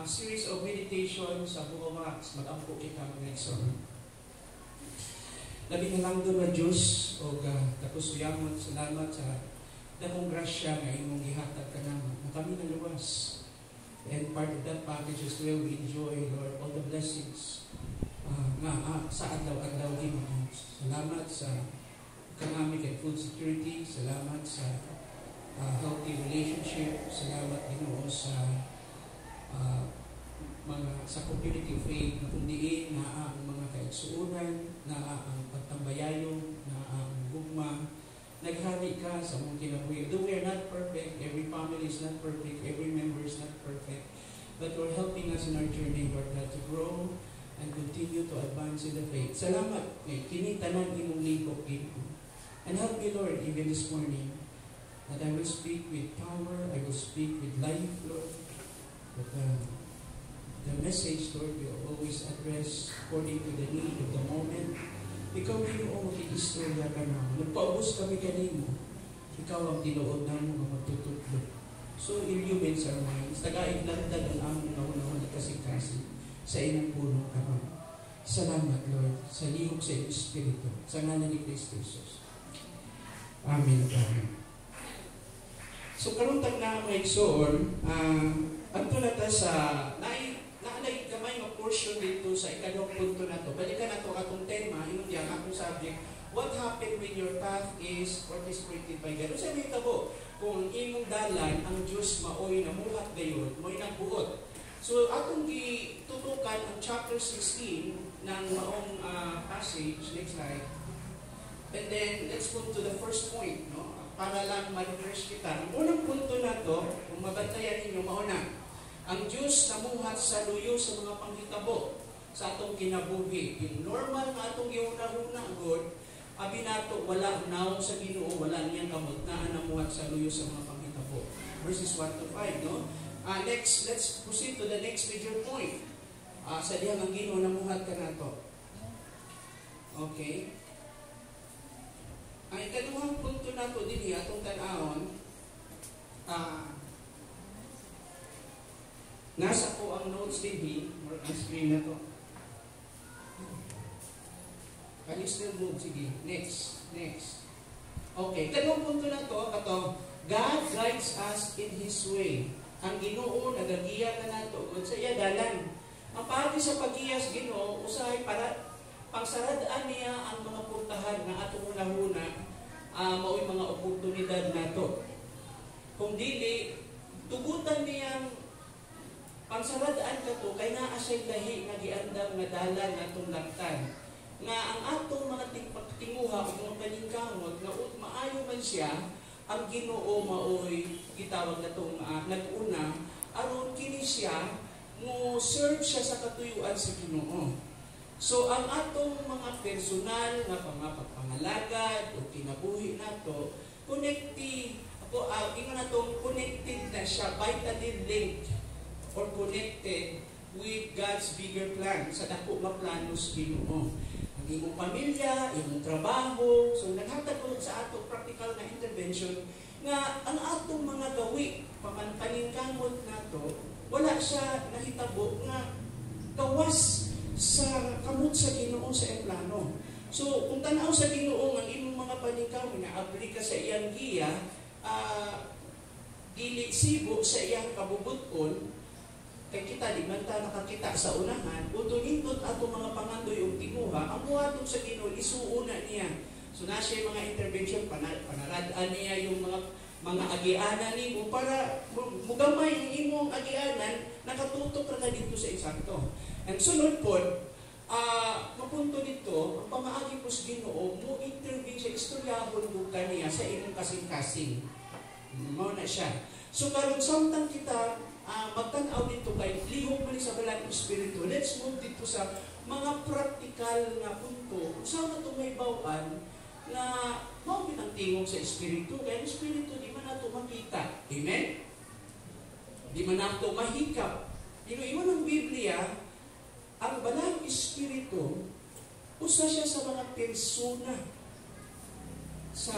series of meditation sa Buho Max, mag-ampo kita mga igsoon. Labi na lang doon na Diyos o kakusuyamot, salamat sa dakong grasya na imong gihatag ka naman na kami na luwas. And part of that package is where we enjoy, Lord, all the blessings sa adlaw-adlaw mo. Salamat sa economic and food security. Salamat sa healthy relationship. Salamat Ginoo sa sa community of faith na kundiin na ang mga kaigsuunan, na ang pagtambayayong, na ang gugma. Naghari ka sa mong kinabuhi. Though we are not perfect, every family is not perfect, every member is not perfect, but you're helping us in our journey, Lord God, to grow and continue to advance in the faith. Salamat kay kinitanan imong lingkod Ginoo. And help me, Lord, even this morning, that I will speak with power, I will speak with life, Lord. But the message, Lord, will always address according to the need of the moment. Ikaw Ginoo, mag-iistorya ka na. Nagpaubos kami kanino. Ikaw ang tinuod na mo ang magtututlo. So, illumines our minds. Taga-iglandag ang among naunahon at kasing-kasing sa inang puno ka man. Salamat, Lord, sa lihok sa iyong Espiritu. Sa ngalan ni Kristo Jesus. Amen. Amen. So, karuntag na mga igsoon, ato na ta sa naanay kamay nga portion dito sa ikalawang punto na to. Balikan na to katong tema, inong diyan akong subject, what happened when your path is orchestrated by God? Sa may tabo, kung imong dalan ang Diyos maoy namuhat gayon, mo'y nagbuot. So, atong gitutukan ang chapter 16 ng maong passage, next slide. And then, let's go to the first point, no? Para lang ma-refresh kita. Ang unang punto na to, kung mabantayan ninyo, mauna, ang Diyos namuhat sa luyo sa mga panghitabo sa atong kinabuhi. Yung normal na atong giuna-una, God, abi nato, wala naong sa Ginoo, wala niyang kamot na namuhat sa luyo sa mga panghitabo. Verses 1 to 5, no? Next, let's proceed to the next major point. Sa diyang ang Ginoo namuhat ka na to. Okay? Ang ikaduhang punto na to din atong tan-awon, nasa ko ang notes din or ang screen na to. Can you still move? Sige. Next. Okay. Ikaduhang punto na to, God guides us in His way. Ang Ginoo nagagiya ka na to sa iya dalan. Ang pati sa pagiyas Ginoo usahay para pagsaradaan niya ang mga puntahan na atong una-una, mao'y mga oportunidad nato. Kung dili, tugutan niyang pagsaradaan ka to, kay naa siya'y lahi nga giandam nga dalan natong laktan. Nga ang atong mga tinguha o mga paningkamot, nga maayo man siya, ang Ginoo mao'y gitawag na itong nag-una, aron kini siya, mo serve siya sa katuyuan sa Ginoo. So, ang atong mga personal nga pagpangalagad o kinabuhi nato, connected na siya, vitally linked or connected with God's bigger plan, sa dako nga plano sa Ginoo. Ang imong pamilya, imong trabaho, so naghatag ko sa ato practical na intervention nga ang atong mga gawi, pamanpaningkamot nato, wala siya nahitabo nga gawas sa kamot sa Ginoo sa iyang plano. So, kung tanaw sa Ginoo ang imong mga paningkamot nga abli ka sa iyang giya, dili sibo sa iyang kabubuton, kay kita di man ta nakakita sa unahan, utol-intot ato mga pangandoy o tinguha, ang buhaton sa Ginoo isuuna niya. So na siya mga intervention, panaradaan niya yung mga agianan nimo para mugamay ang imong agianan, nakatutok ra dito sa eksakto. And sunod po, mapunto dito, ang pamaagi po sa Ginoo, mo intervene sa istoryahon mo kaniya sa imong kasing-kasing. Mao na siya. So karon samtang kita magtanaw dito kay lihok man sa balang espiritu, let's move dito sa mga practical na punto. Saan na ito may bawaan na mao ang tingog sa espiritu, kaya ang espiritu di man nato makita. Amen? Di man nato mahikap. Pero iwan ng Biblia, ang balang espiritu, usa siya sa mga persona sa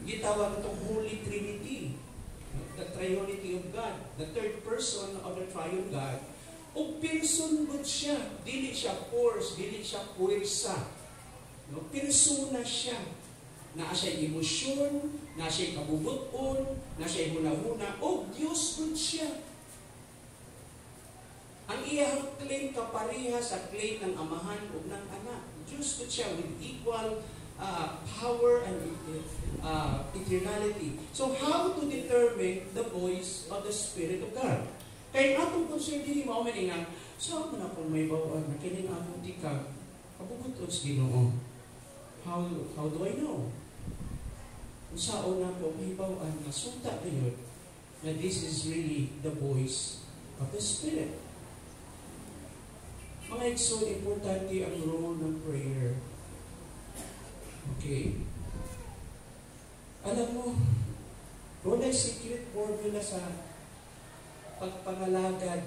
gitawag itong Holy Trinity. The triunity of God. The third person of the triune God. O person good siya. Dili siya force, dili siya puwersa. No? Persona siya. Na siya emosyon, na siya kabubuton, na siya hunahuna. O Diyos good siya. Ang iyang claim kapareha sa claim ng amahan o ng anak. Diyos good siya with equal power and eternality. So how to determine the voice of the Spirit of God? Kaya atong concern din mo nga, saan mo na kung may bawaan na kining akong tikag, kabubuton sa Ginoo. How do I know? Kung saan na ko may bawaan na sunta na yun, na this is really the voice of the Spirit. Mga igsoon, importante ang role ng prayer. Okay? Alam mo, wala secret formula sa pagpangalagad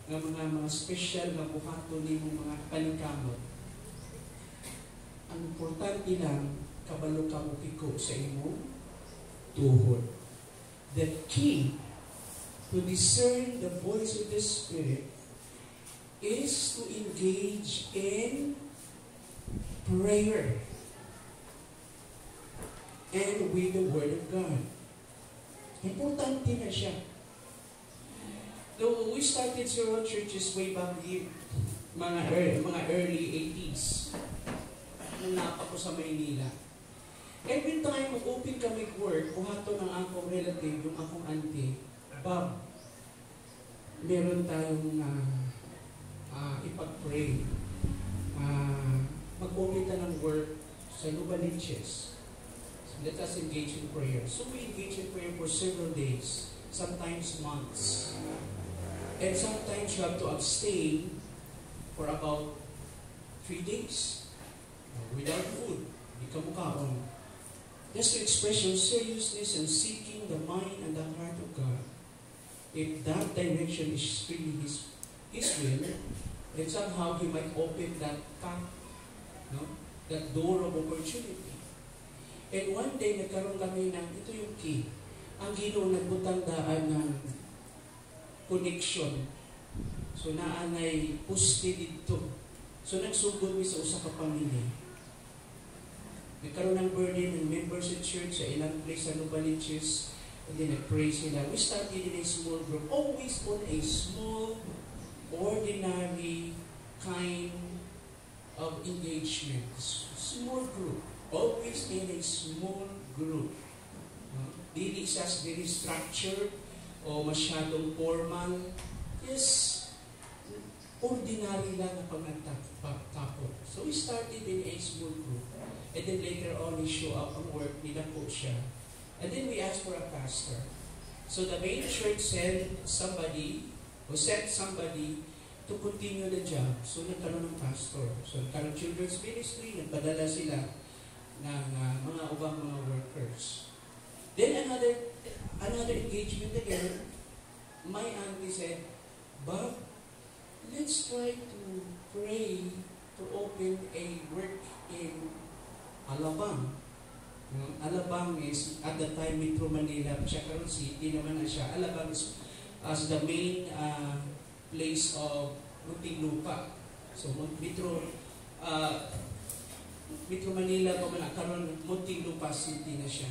ng mga special na buhato ni mga paningkamot. Ang importante lang, kabalo ka mo piko sa imo tuhod. The key to discern the voice of the Spirit is to engage in prayer and with the Word of God. Importante na siya. Though we started zero churches way back in mga early 80s, nung napa ko sa Maynila. Every time mag-open kami work, kuhato ng akong relative, yung akong auntie, Bob, meron tayong ipag-pray. Mag-open ta ng work sa Lubaliches. Let us engage in prayer. So we engage in prayer for several days, sometimes months. And sometimes you have to abstain for about 3 days without food. Di ka mukaon. Just to express your seriousness and seeking the mind and the heart of God. If that direction is really His will, then somehow He might open that path, that door of opportunity. And one day, nagkaroon kami ng, ito yung key, ang Ginoo nagbutang daan ng connection. So, naanay puste dito. So, nagsugod mi sa usa ka pamilya. Nagkaroon ng burden ng members at church sa ilang place sa Lubaliches. And then, nag-pray sila. We started in a small group, always on a small, ordinary kind of engagement. Small group. Always in a small group. Dili siya very structured o masyadong formal. Yes, ordinary lang na pagkatapos. So we started in a small group. And then later on, we show up ang work, nilako siya. And then we asked for a pastor. So the main church sent somebody to continue the job. So nagkaroon ng pastor. So nagkaroon children's ministry, nagpadala sila ng mga ubang mga workers. Then another engagement again, my auntie said, Bob, let's try to pray to open a work in Alabang. Alabang is, at the time, Metro Manila, siya karon city naman na siya. Alabang is as the main place of Muntinlupa. So, Metro Manila pa man karon Muntinlupa City na siya.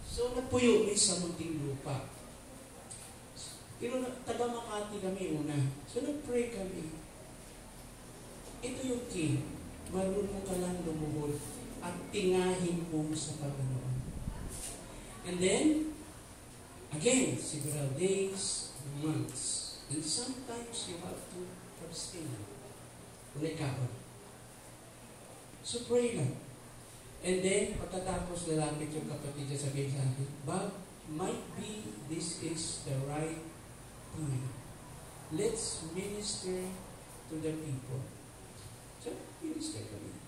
So nagpuyo mi sa Muntinlupa. Pero taga Makati kami una. So nagpray kami. Ito yung key. Marunong ka lang lumuhod at tingahin mo sa Panginoon. And then, again, several days, months. And sometimes you have to abstain. Ulit ka ba? So pray lang. And then, pagkatapos lalapit yung kapatid niya sabihin sa akin, Bob, might be this is the right time. Let's minister to the people. So, minister kami.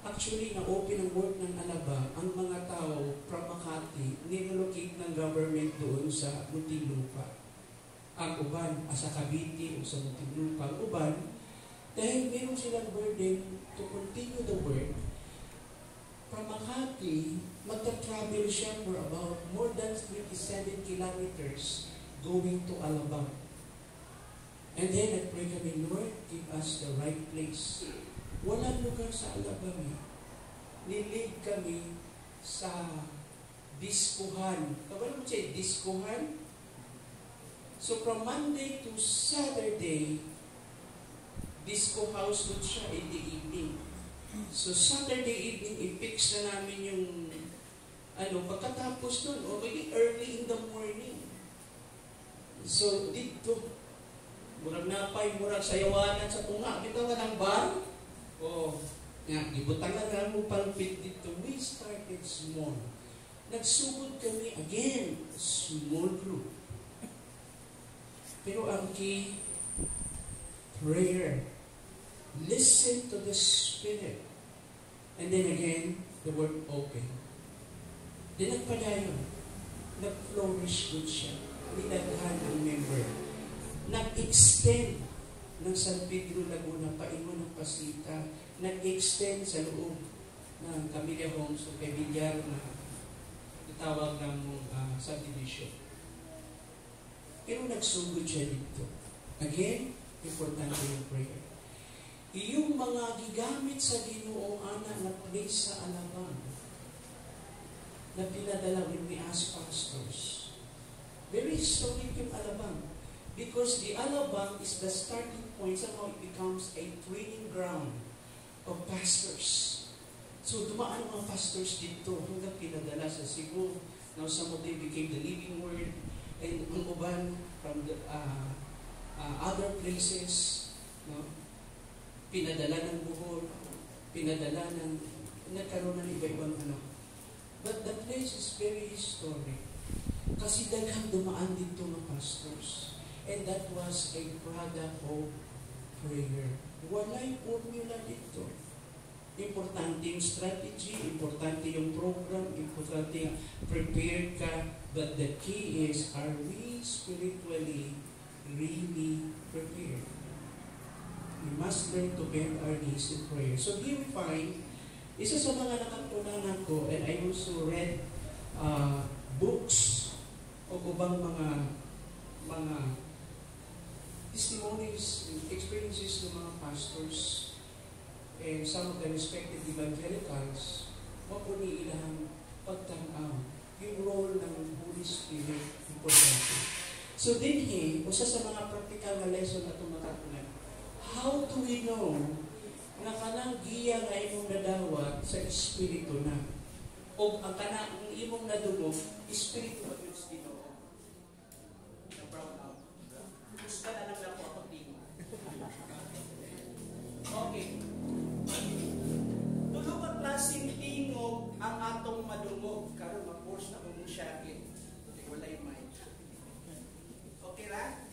Actually, na-open ang work ng Alabang, ang mga tao from Makati, nilolocate ng government doon sa Muntinlupa. Ang uban, sa Cavite o sa Muntinlupa. Ang uban, dahil meron silang burden to continue the work, from Makati, magta-travel siya for about more than 27 kilometers going to Alabang. And then, nag-pray kami, Lord, give us the right place. Walang lugar sa Alabang. Nilig kami sa diskuhan. Kabalo mo siya, diskuhan? So, from Monday to Saturday, disco house doon siya in the evening. So, Saturday evening, i-fix na namin yung pagkatapos nun, o maybe early in the morning. So, dito, murag napay, murag sayawanan sa tunga, bitawan ng bar, gibutangan na mo palpit dito. We started small. Nagsugod kami again, small group. Pero ang key, prayer. Listen to the Spirit. And then again, the word open. Then nagpadayon. Nag-flourish good siya. Nilaghan ang member. Nag-extend ng San Pedro Laguna, paingon ng Pasita. Nag-extend sa loob ng Camilla Homes o kay Villar na itawag ng subdivision. Pero nagsugod siya dito. Again, importante yung prayer. Yung mga gigamit sa Ginoong anak na place sa Alabang na pinadala when we ask pastors. Very historic yung Alabang. Because the Alabang is the starting point. Somehow it becomes a training ground of pastors. So dumaan mga pastors dito hanggang pinadala sa Cebu. Now some of them became the living word. And ang uban from the other places, no? Pinadala ng Bohol, pinadala ng, nagkaroon ng iba-ibang But the place is very historic. Kasi daghang dumaan dito ng pastors. And that was a product of prayer. Walay formula dito. Importante yung strategy, importante yung program, importante yung prepared ka. But the key is, are we spiritually really prepared? We must learn to bend our knees in prayer. So here we find, isa sa mga nakatunanan ko, and I also read books o ubang mga testimonies and experiences ng mga pastors and some of the respected evangelicals, mapuni ilang pagtanaw yung role ng Holy Spirit importante. So dinhi, usa sa mga practical na lesson na tumatatunan, how do we know na kanang giya na imong nadawat sa Espiritu na? O ang kanang imong nadulog, Espiritu na Diyos Ginoo. Na-brown out. Gusto na lang ako ako tingin. Okay. Tulog ang klaseng tingog ang atong madungog. Karon mag-force na mong siyakin. Walay mind. Okay ra?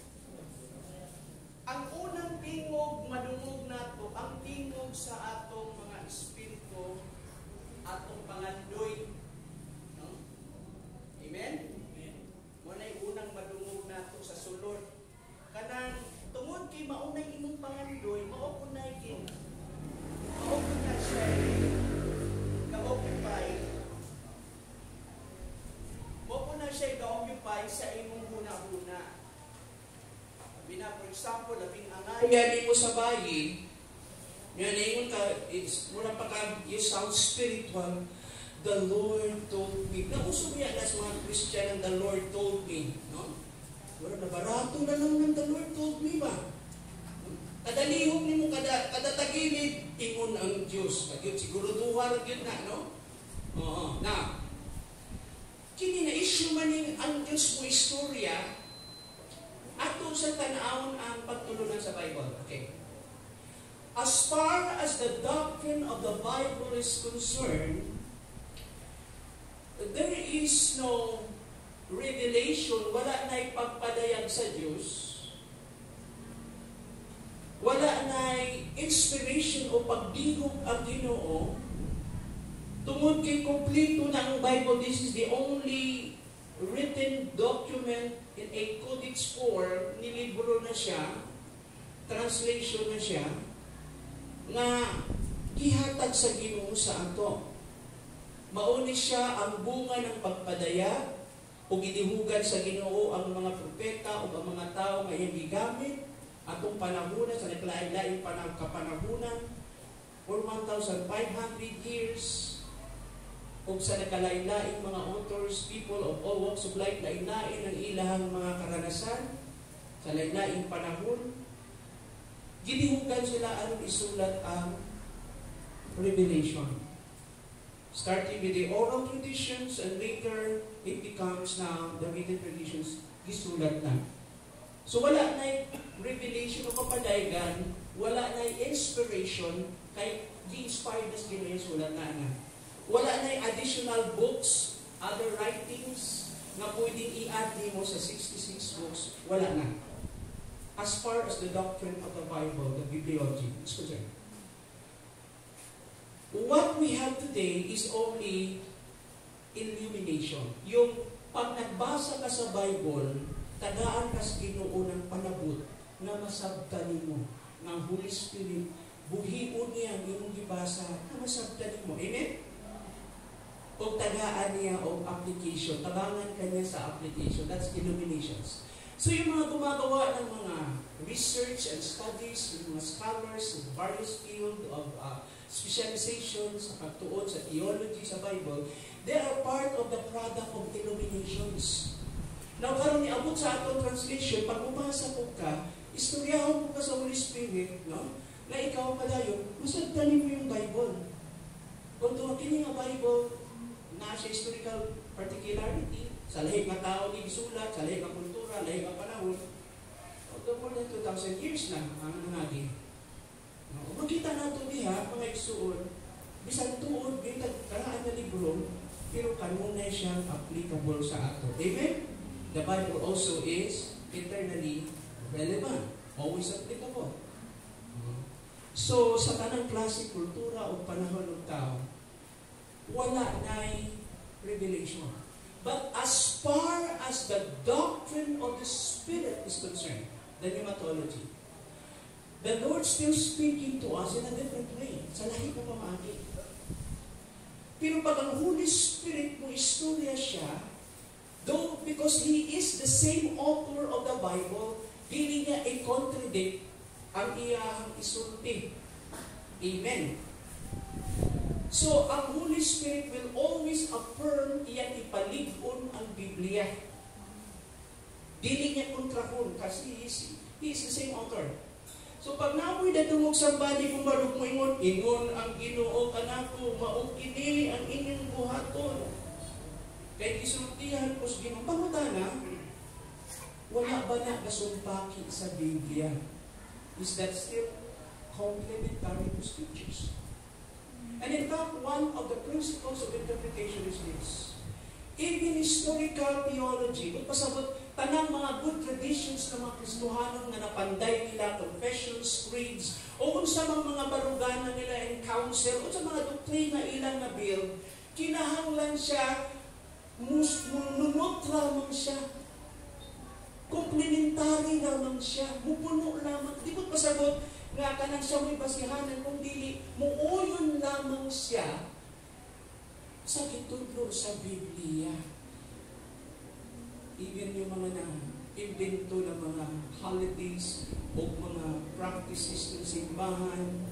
Ang unang tingog, madungog nato, ang tingog sa atong mga espiritu, atong pangandoy. No? Amen? Muna'y unang madungog nato sa sulod. Kanang tungod kay maunay imong pangandoy, maupunay kay maupunay siya ka-occupy. Maupunay siya ka-occupy sa imong huna-huna. For example, labing angay. Kaya mo sa bayi, yan ka, mula pa ka, you sound spiritual, the Lord told me. Nauso mo yan as mga Christian, the Lord told me. No? Wala na, barato na lang ng the Lord told me ba? Kadalihog ni mo, kada tagilid, ingon ang Diyos. Siguro duwar yun na, no? Oo. Now, kini na issue man ang Diyos mo istorya, ato sa tanawon ang pagtulunan sa Bible. Okay. As far as the doctrine of the Bible is concerned, there is no revelation, wala na ipagpadayag sa Diyos, wala na inspiration o pagdihog ang Ginoo, tungod kay kompleto na ang Bible. This is the only written document in a codex form, nilibro na siya, translation na siya, nga gihatag sa Ginoo sa ato. Mauni siya ang bunga ng pagpadaya o gidihugan sa Ginoo ang mga propeta o ang mga tao nga iyang gigamit atong panahunan sa naglain-laing kapanahunan for 1,500 years o sa nagkalain-laing mga authors, people of all walks of life, lain-lain ang ilahang mga karanasan sa lain-laing panahon. Gidihugan sila aron isulat ang Revelation. Starting with the oral traditions and later it becomes now the written traditions, gisulat na. So wala na revelation o kapadayagan, wala na inspiration, kay gi-inspired na sila yung sulat na. Wala na additional books, other writings, na pwedeng i-add mo sa 66 books. Wala na. As far as the doctrine of the Bible, the bibliology is concerned. What we have today is only illumination. Yung pag nagbasa ka sa Bible, tagaan ka sa Ginoo ng panabot na masabtan mo ng Holy Spirit, buhion niya ang imong gibasa na masabtan mo. Amen? O tagaan niya o application, tabangan ka niya sa application. That's illuminations. So yung mga gumagawa ng mga research and studies, yung mga scholars in various field of specializations sa pagtuon sa theology sa Bible, they are part of the product of illuminations. Now, karon niabot sa atong translation, pag umasa po ka, istoryahon po ka sa Holy Spirit, no? Na ikaw padayon, masagdanin mo yung Bible. Kung kini nga Bible, na siya historical particularity, sa lahing nga tao ni gisulat, sa lahing nga kultura, lahing nga panahon, more than 2,000 years na ang nangagi. No? Makita nato diha, mga igsuon, bisan tuod, bitag karaan na libro, pero kanunay siyang applicable sa ato. Amen? The Bible also is eternally relevant, always applicable. So, sa tanang klase, kultura o panahon ng tao, wala na'y revelation. But as far as the doctrine of the Spirit is concerned, the pneumatology, the Lord still speaking to us in a different way. Sa lahi na pamagi. Pero pag ang Holy Spirit mo istorya siya, though because He is the same author of the Bible, dili niya i-contradict ang iyang isulti. Amen. So, ang Holy Spirit will always affirm, iyan ipalig-on ang Biblia. Dili niya kontrahon kasi he is the same author. So, pag namoy natungog sa bali kung marug mo ingon ang Ginoo kanako, maukini ang inyong buhaton. Kaya isultihan ko sa Ginoo, pangutana, wala ba na kasumpaki sa Biblia? Is that still complementary to Scriptures? And in fact, one of the principles of interpretation is this. Even historical theology, pasabot tanang mga good traditions ng mga Kristohanon na napanday nila, confessions, creeds, o kung sa mga baruganan nila in council, o sa mga doktrina ilang na build, kinahanglan siya, nunot lamang siya, komplementary lamang siya, mupuno lamang. Di ba pasabot nga kanang siya may basihanan, kung dili, muuyon lamang siya sa gitudlo sa Biblia. Even yung mga na-invento ng mga holidays o mga practices ng simbahan,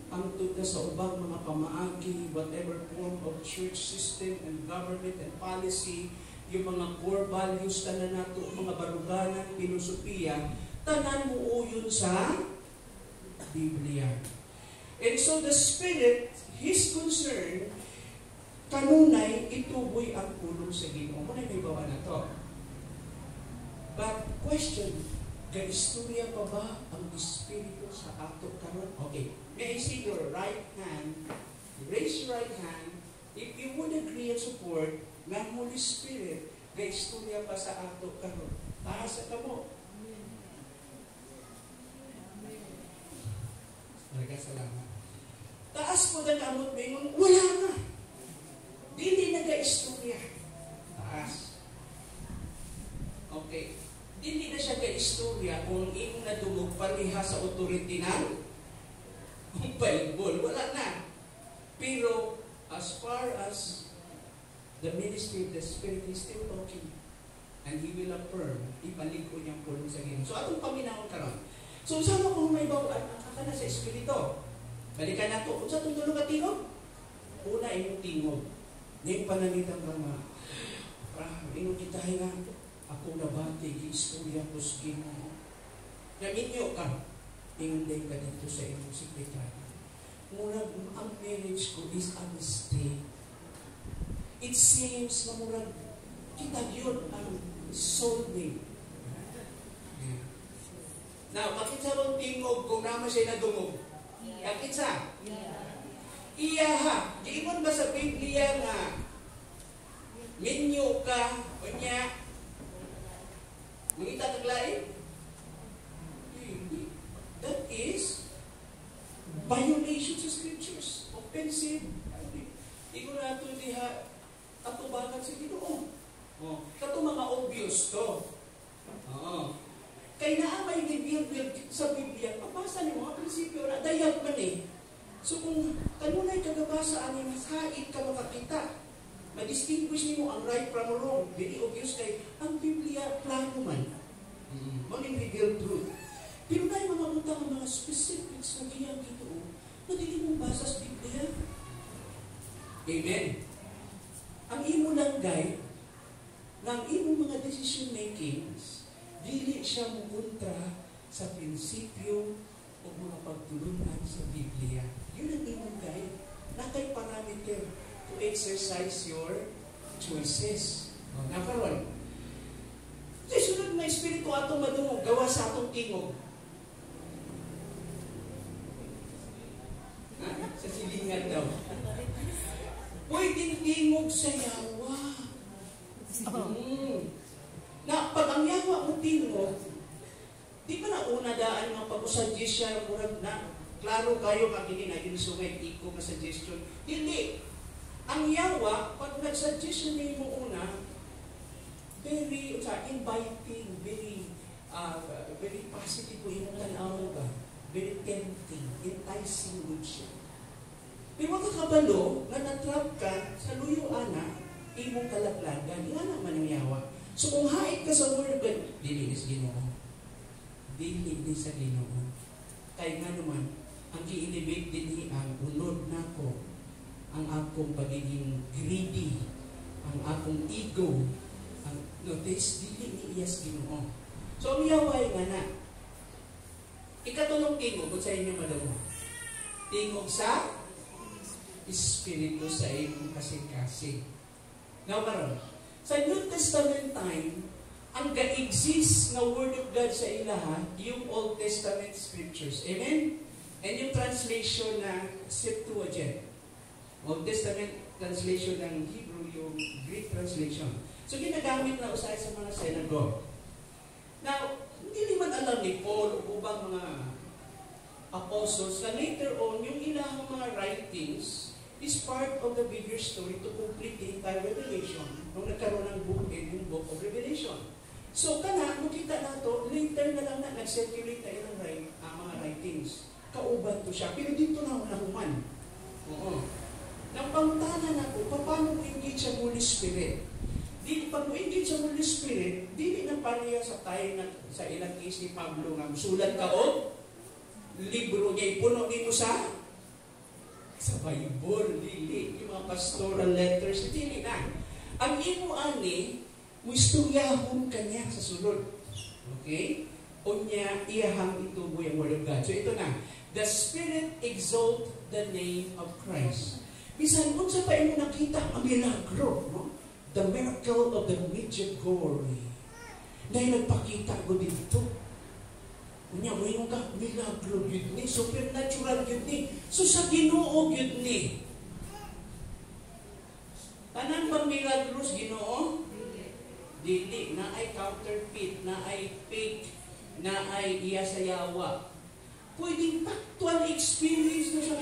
ang tuda sa ubang mga pamaagi, whatever form of church system and government and policy, yung mga core values tanan nato, mga baruganan, filosofiya, tanan mo uyon sa Biblia. And so the Spirit, His concern, kanunay ituboy ang pulong sa Ginoo. Muna may bawa na to. But question, gaistorya pa ba ang Espiritu sa ato karon? Okay, may I see your right hand, raise your right hand, if you would agree and support ng Holy Spirit, gaistorya pa sa ato karon. Taas ka mo. Maraming salamat. Taas po na naamot mo yung wala na. Dili na gaistorya. Taas. Okay. Dili na siya gaistorya kung iyong nadumog pariha sa authority ng Bible. Wala na. Pero as far as the ministry of the Spirit is still talking. And He will affirm, ipaligo niyang pulong sa Ginoo. So atong paminahon karon. So sama kung may bawaan ka na sa Espiritu. Balikan nato. Kung sa itong tulong ka tingog, una imong tingog. Ngayong pananitang mga, inong kitahin na, ako nabati, gi-istorya ko sa Ginoo. Naminyo ka, inunday ka dito sa imong sekretary. Murag, ang marriage ko is unstable. It seems na murag, kita yun ang soulmate. Now, bakit sa mong tingog kung naman siya nadungog? Bakit sa? Iya ha. Giingon ba sa Biblia nga minyo ka o niya mangita taglain? That is violation sa scriptures. Offensive. Iko na ito diha atubangan sa Ginoo. Kato mga obvious to. Kaya na may revealed sa Biblia, mabasa niyo mga prinsipyo na dayag man eh. So kung kanunay kagabasa aning hait ka makakita, ma-distinguish niyo ang right from wrong, very obvious kay ang Biblia plano man. Maging revealed truth. Pero na yung mga utang ang mga specifics na giyang dito, na dili mong basa sa Biblia. Amen. Ang imo lang guide, ng imong mga decision makings, dili siya mukontra sa prinsipyo o mga pagtulungan sa Biblia. Yun ang imong guide. Nakay parameter to exercise your choices. Nakaroon. Sa sunod na espiritu atong madungog, gawa sa atong tingog. Sa silingan daw. Pwedeng tingog sa yawa. Na pag ang yawa mo tingog, di ba na una daan mga pag-suggest siya, murag na, klaro kayo kakini na yun sumay, iko ka suggestion. Hindi. Ang yawa, pag nag-suggestion niyo mo una, very inviting, very positive po yung tanaw ka, very tempting, enticing good siya. Pero kakabalo, na natrap ka sa luyo ana, imong kalaglagan, yan naman ang yawa. So kung hait ka sa word, dili is Ginoo. Dili din sa Ginoo. Kaya nga naman, ang i-elevate din ang unod nako, ang akong pagiging greedy, ang akong ego, ang notice, dili ni iyas Ginoo. So ang yaway nga na, ikatulong tingog, kung sa inyo madamo, tingog sa Espiritu sa inyong kasing-kasing. Now karon, sa New Testament time, ang ga-exist na Word of God sa ilaha, yung Old Testament Scriptures. Amen? And yung translation na Septuagint. Old Testament translation ng Hebrew, yung Greek translation. So ginagamit na usay sa mga synagogue. Now, hindi naman alam ni Paul o ubang mga apostles na later on, yung ilahang mga writings is part of the bigger story to complete the entire Revelation. Nung nagkaroon ng book yung Book of Revelation. So, makita na to, later na lang na nag-circulate na ilang mga writings. Kauban to siya. Pero dito na nahuman. Oo. Nang pangutanan ako, paano mo engage sa Holy Spirit? Pag mo engage sa Holy Spirit, di na pareha sa tayo sa ilang case ni Pablo nga, sulat ka o libro niya, ipuno nito sa Bible, dili. Yung mga pastoral letters, dili na. Ang imo ani, mo istoryahon kanya sa sulod. Okay? O niya, iyahang ito mo yung Word of God. So ito na, the Spirit exalt the name of Christ. Bisan kung sa pa imo nakita ang milagro, no? The miracle of the Medjugorje. Dahil nagpakita ko dito. Unya, mayroon ka, milagro yun ni, supernatural yun ni. So sa Ginoo yun ni. Tanang bang milagros Ginoo? Dili, na ay counterfeit, na ay fake, na ay iya sa yawa. Pwedeng factual experience na siya.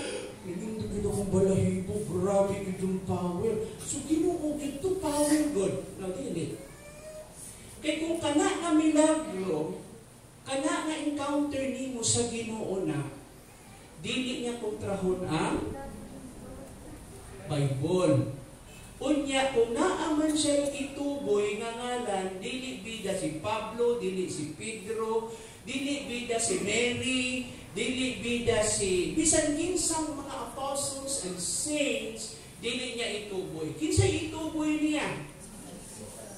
Hindi kita kong balahibo, grabe itong power. So Ginoo ito power God. Now, dili. Kaya kung kana na milagro, kana nga encounter nimo sa Ginoo na, dili niya kontrahon ang Bible. Unya, kung naaman siya ituboy nga ngalan, dili bida si Pablo, dili si Pedro, dili bida si Mary, dili bida si bisan kinsang mga apostles and saints, dili niya ituboy. Kinsa ituboy niya?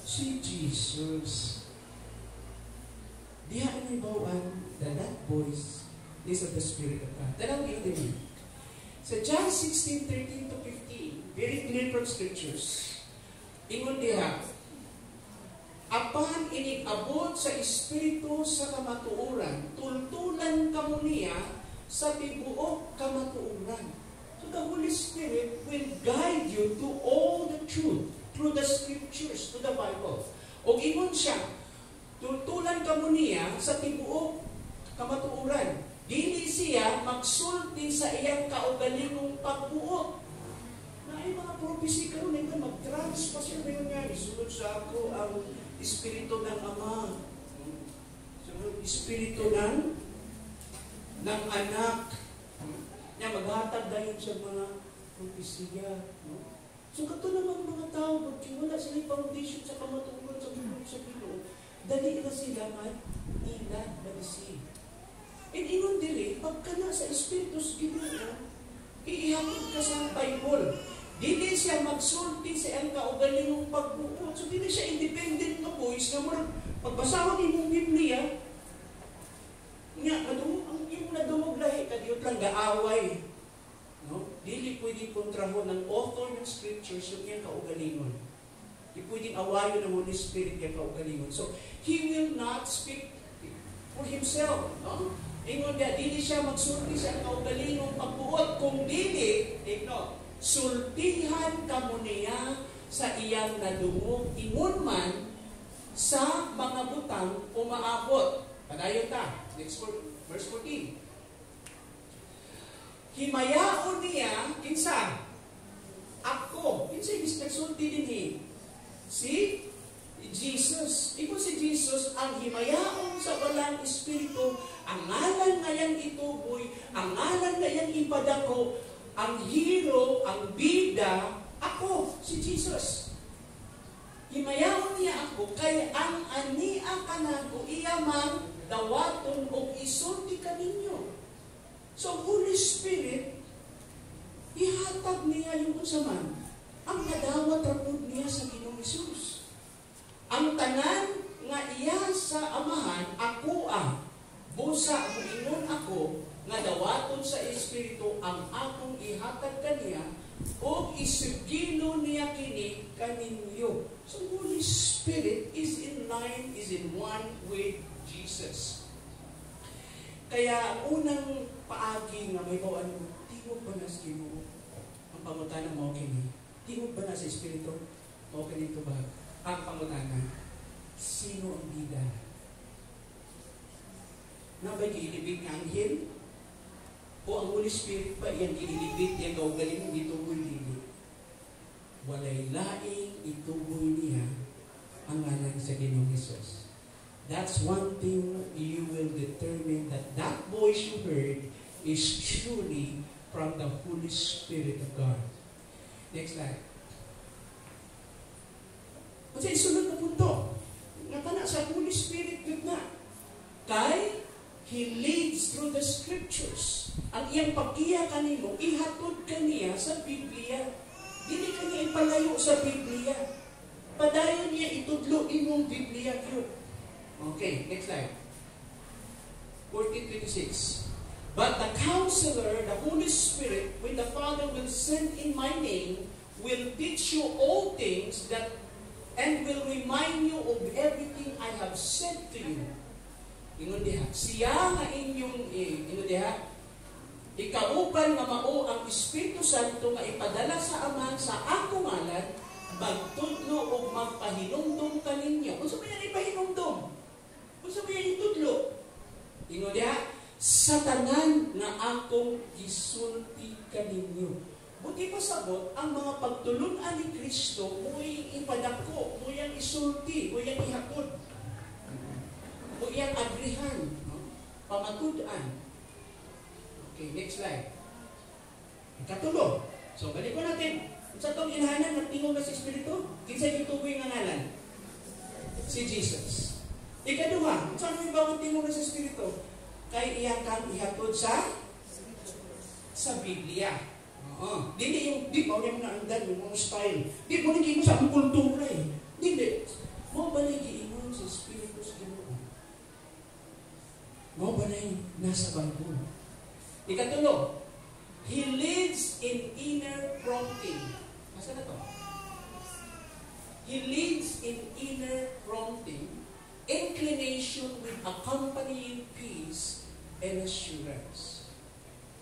Si Jesus. Diha may bawaan that voice is of the Spirit of God. Tanaw niyo din. Sa John 16:13 to 15, very clear from scriptures. Ingon diha, apan inigabot sa Espiritu sa kamatuoran, tultulan kamo niya sa tibuok kamatuoran. So the Holy Spirit will guide you to all the truth through the scriptures, to the Bible. O ingon siya, tultulan kamo niya sa tibuok kamatuoran. Dili siya magsulti sa iyang kaugalingong pagbuot. Na ay mga prophecy karon na mag-trans pa siya ngayon nga. Isunod sa ako ang Espiritu ng Ama. Sunod Espiritu ng anak. Niya maghatag dayon sa mga propesya. No? So kato naman mga tao, magkiwala sila foundation sa kamatuoran sa Biblia sa Ginoo. Dali na sila ila ma-deceive. And ingon dili, pagka na sa Espiritu sa Ginoo, iihapon ka sa Bible. Dili siya magsulti sa iyang kaugalingong pagbuot. So dili siya independent na voice na murag pagbasahon imong Biblia, nga ang imong nadungog lahi kadiyot lang gaaway. No? Dili pwedeng kontrahon ng author ng scriptures yung iyang kaugalingon. Di pwedeng awayon ng Holy Spirit yung kaugalingon. So he will not speak for himself. No? Ingon niya, dili siya magsulti sa kaugalingong pagbuot. Kung dili, sultihan kamo niya sa iyang nadungog. Ingon man sa mga butang umaabot. Padayon ta. Next verse 14. Himayaon niya, kinsa? Ako. Kinsa yung nagsulti din si Jesus. Ito si Jesus ang himayaon sa walang espiritu, ang ngalan ngayang ituboy, ang ngalan ngayang ipadako, ang hero, ang bida, ako, si Jesus. Himayaon niya ako, kaya ang ania kanako, iyamang dawaton o isulti kaninyo. So, Holy Spirit, ihatag niya yung unsaman, ang nadawat rapod niya sa Ginoong Hesus. Ang tanan nga iya sa amahan, ako busa mo ingon ako, nga dawaton sa Espiritu ang akong ihatag kaniya, o isugilo niya kini kaninyo. So Holy Spirit is in line, is in one with Jesus. Kaya ang unang paagi nga may bawaan mo, tingog ba na sa Ginoo? Ang pangutana mo kini, tingog ba na sa Espiritu? O kanito ba? Ang pangutana, sino ang bida? Na ba'y giilibig ng anghel? O ang Holy Spirit ba iyang giilibig, iyang kaugaling ituboy dili? Walay laing ituboy niya ang ngalan sa Ginoong Hesus. That's one thing you will determine that voice you heard is truly from the Holy Spirit of God. Next slide. Kasi isunod na punto. Nakana sa Holy Spirit yun na. Kay, He leads through the Scriptures. Ang iyang pag-iya kanino, ihatod kaniya sa Biblia. Dili kaniya ipalayo sa Biblia. Padayon niya itudlo imong Biblia yun. Okay, next slide. 14:26. But the Counselor, the Holy Spirit, when the Father will send in my name, will teach you all things and will remind you of everything I have said to you. Ingon diha, siya nga inyong, ingon diha, ikauban nga mao ang Espiritu Santo nga ipadala sa Ama sa ako ngalan, magtudlo o magpahinumdum kaninyo. Kung sa mga ipahinumdum? Kung sa mga itudlo? Ingon diha, sa tanan nga akong gisulti kaninyo. Buti pasabot, ang mga pagtulunan ni Kristo, mo'y ipadako, mo'y ang isulti, mo'y ang ihapod, mo'y ang agrihan, no? Pamatudan. Okay, next slide. Ikatulo. So, balik ko natin. Sa itong ilhanan, nagtingog na sa Espiritu. Kinsay gituboy nga ngalan? Si Jesus. Ikaduha, saan mo ibang tingog na sa Espiritu? Kay iya kang ihatod sa Biblia. Oo. Di pa yung mga andan, yung mga style. Di mo naging mo sa ang kultura eh. Hindi. Mo ba nag-iingon sa Espiritu sa Ginoo? Mo ba na nasa Bible? Ikatulo, He leads in inner prompting. Masa na to? He leads in inner prompting, inclination with accompanying peace and assurance.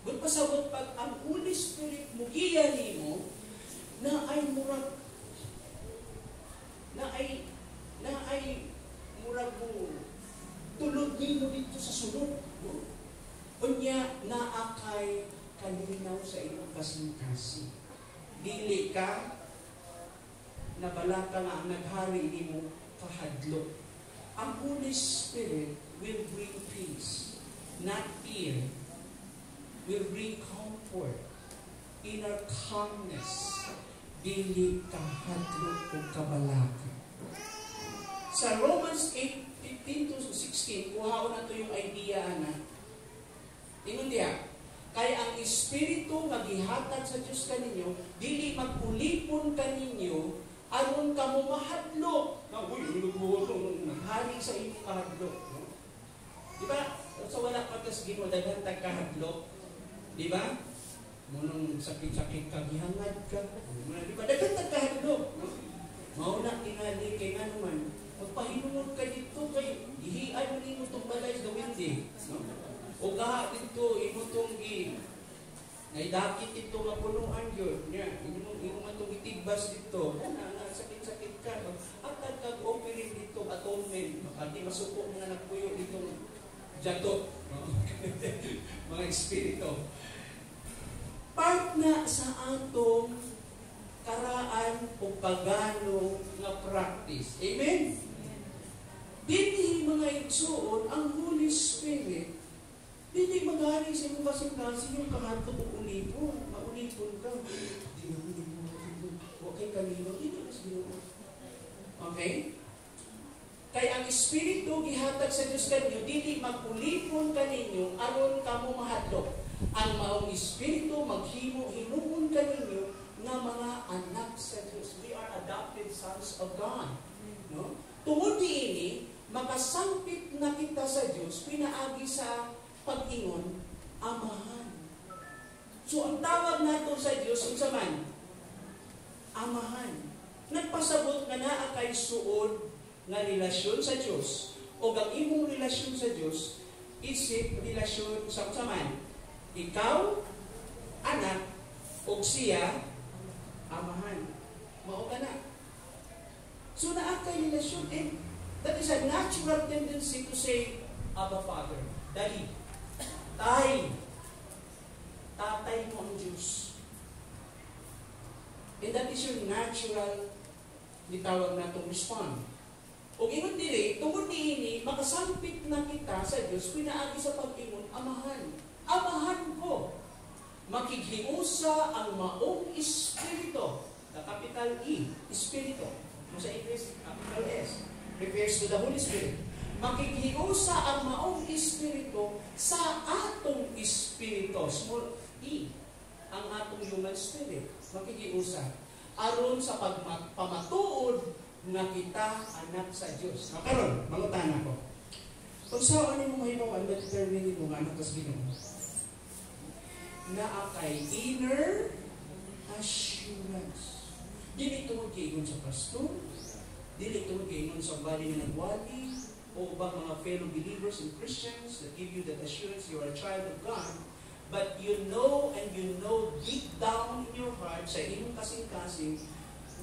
But pasabot pag ang Holy Spirit mo giya nimo na ay murag mo tulog nimo dito sa sulod. Unya naakay kalinaw sa imong kasing-kasing. Dili ka nabalaka nga ang naghari nimo kahadlok. Ang Holy Spirit will bring peace, not fear. Will bring comfort, inner calmness, dili kahadlok o kabalaka. Sa Romans 8:15-16, kuhaon na ito yung idea na ingon diha, kaya ang Espiritu nga gihatag sa Dios kaninyo, dili magulipon kaninyo aron kamo mahadlok. Hari sa imong kahadlok. No? Di ba? Sa wala patas Ginoo daghan tag kahadlok. Di ba? Munong sakit-sakit ka, gihangad ka. Di ba? Daghan tag kahadlok. No? Mauna tingali kay nga naman. Magpahinungod ka dito kay ihiay mo nimo itong balay sa windi. No? O gaha dito, imo itong naidakit ito nga punuan yun. Imo nga itong itigbas dito. Sakit-sakit ka. At kag-offering dito, atonement. Hindi masuko mga nagpuyo dito jato. Mga espiritu. Part na sa atong karaan o pagano nga practice. Amen? Dili mga igsuon ang Holy Spirit. Dili magari sa imong kasing-kasing yung kahanto o ulipon. Maulipon ka. Di na ulipon. Huwag kay kanino. Dito mas Ginoo. Okay? Kaya ang Espiritu gihatag sa Diyos kanyo, dili magulipon kaninyo aron kamo mahadlok. Ang maong Espiritu maghimo-hinuon kaninyo nga mga anak sa Diyos. We are adopted sons of God. No? Tungod diini, makasampit na kita sa Diyos, pinaagi sa pag-ingon, amahan. So, ang tawag nato sa Diyos, unsa man? Amahan. Nagpasabot nga naa kay suod nga relasyon sa Diyos o ang imong relasyon sa Diyos isip relasyon sa unsa man? Ikaw, anak, o siya, amahan. Mao ka na. So, naa kay relasyon. And that is a natural tendency to say, Abba Father, Daddy, Tay, tatay mo ang Diyos. And that is your natural nitawag na itong respond. O ingon dili, tungod niini, makasampit na kita sa Diyos, pinaagi sa pag-ingon, amahan. Amahan ko. Makighiusa ang maong Espiritu. The capital E, Espiritu. Sa English, capital S. Refers to the Holy Spirit. Makighiusa ang maong Espiritu sa atong Espiritu. Small E. Ang atong human spirit. Makighiusa. Aron sa pamatuod nga kita anak sa Diyos. Karon, mangutan ako. Kung saan mo mahibawan, determine mo nga anak sa Ginoo. Na kay inner assurance. Dili ito mag-iingon sa pastor, dili ito mag-iingon sa bali na nagwali, o ba mga fellow believers and Christians that give you that assurance you are a child of God, but you know and you know deep down in your heart, sa imong kasing-kasing,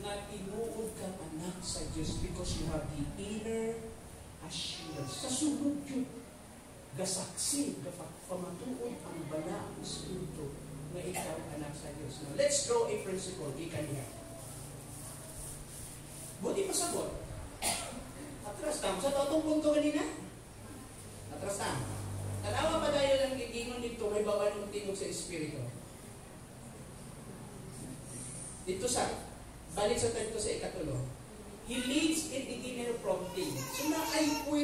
na tinuod kang anak sa Diyos because you have the inner assurance. Sa sunod yun, gasaksi, pamatuod ang bala ang Espiritu na ikaw anak sa Diyos. Now, let's draw a principle, ika niya. Buti pasabot. Atras tam. Sa totong punto kanina? Atras tam. Tanawa pa tayo lang gigingon dito, may bawa ng tingog sa Espiritu. Dito sa, balik sa dito sa ikatulo. He leads in the inner prompting. So naay mo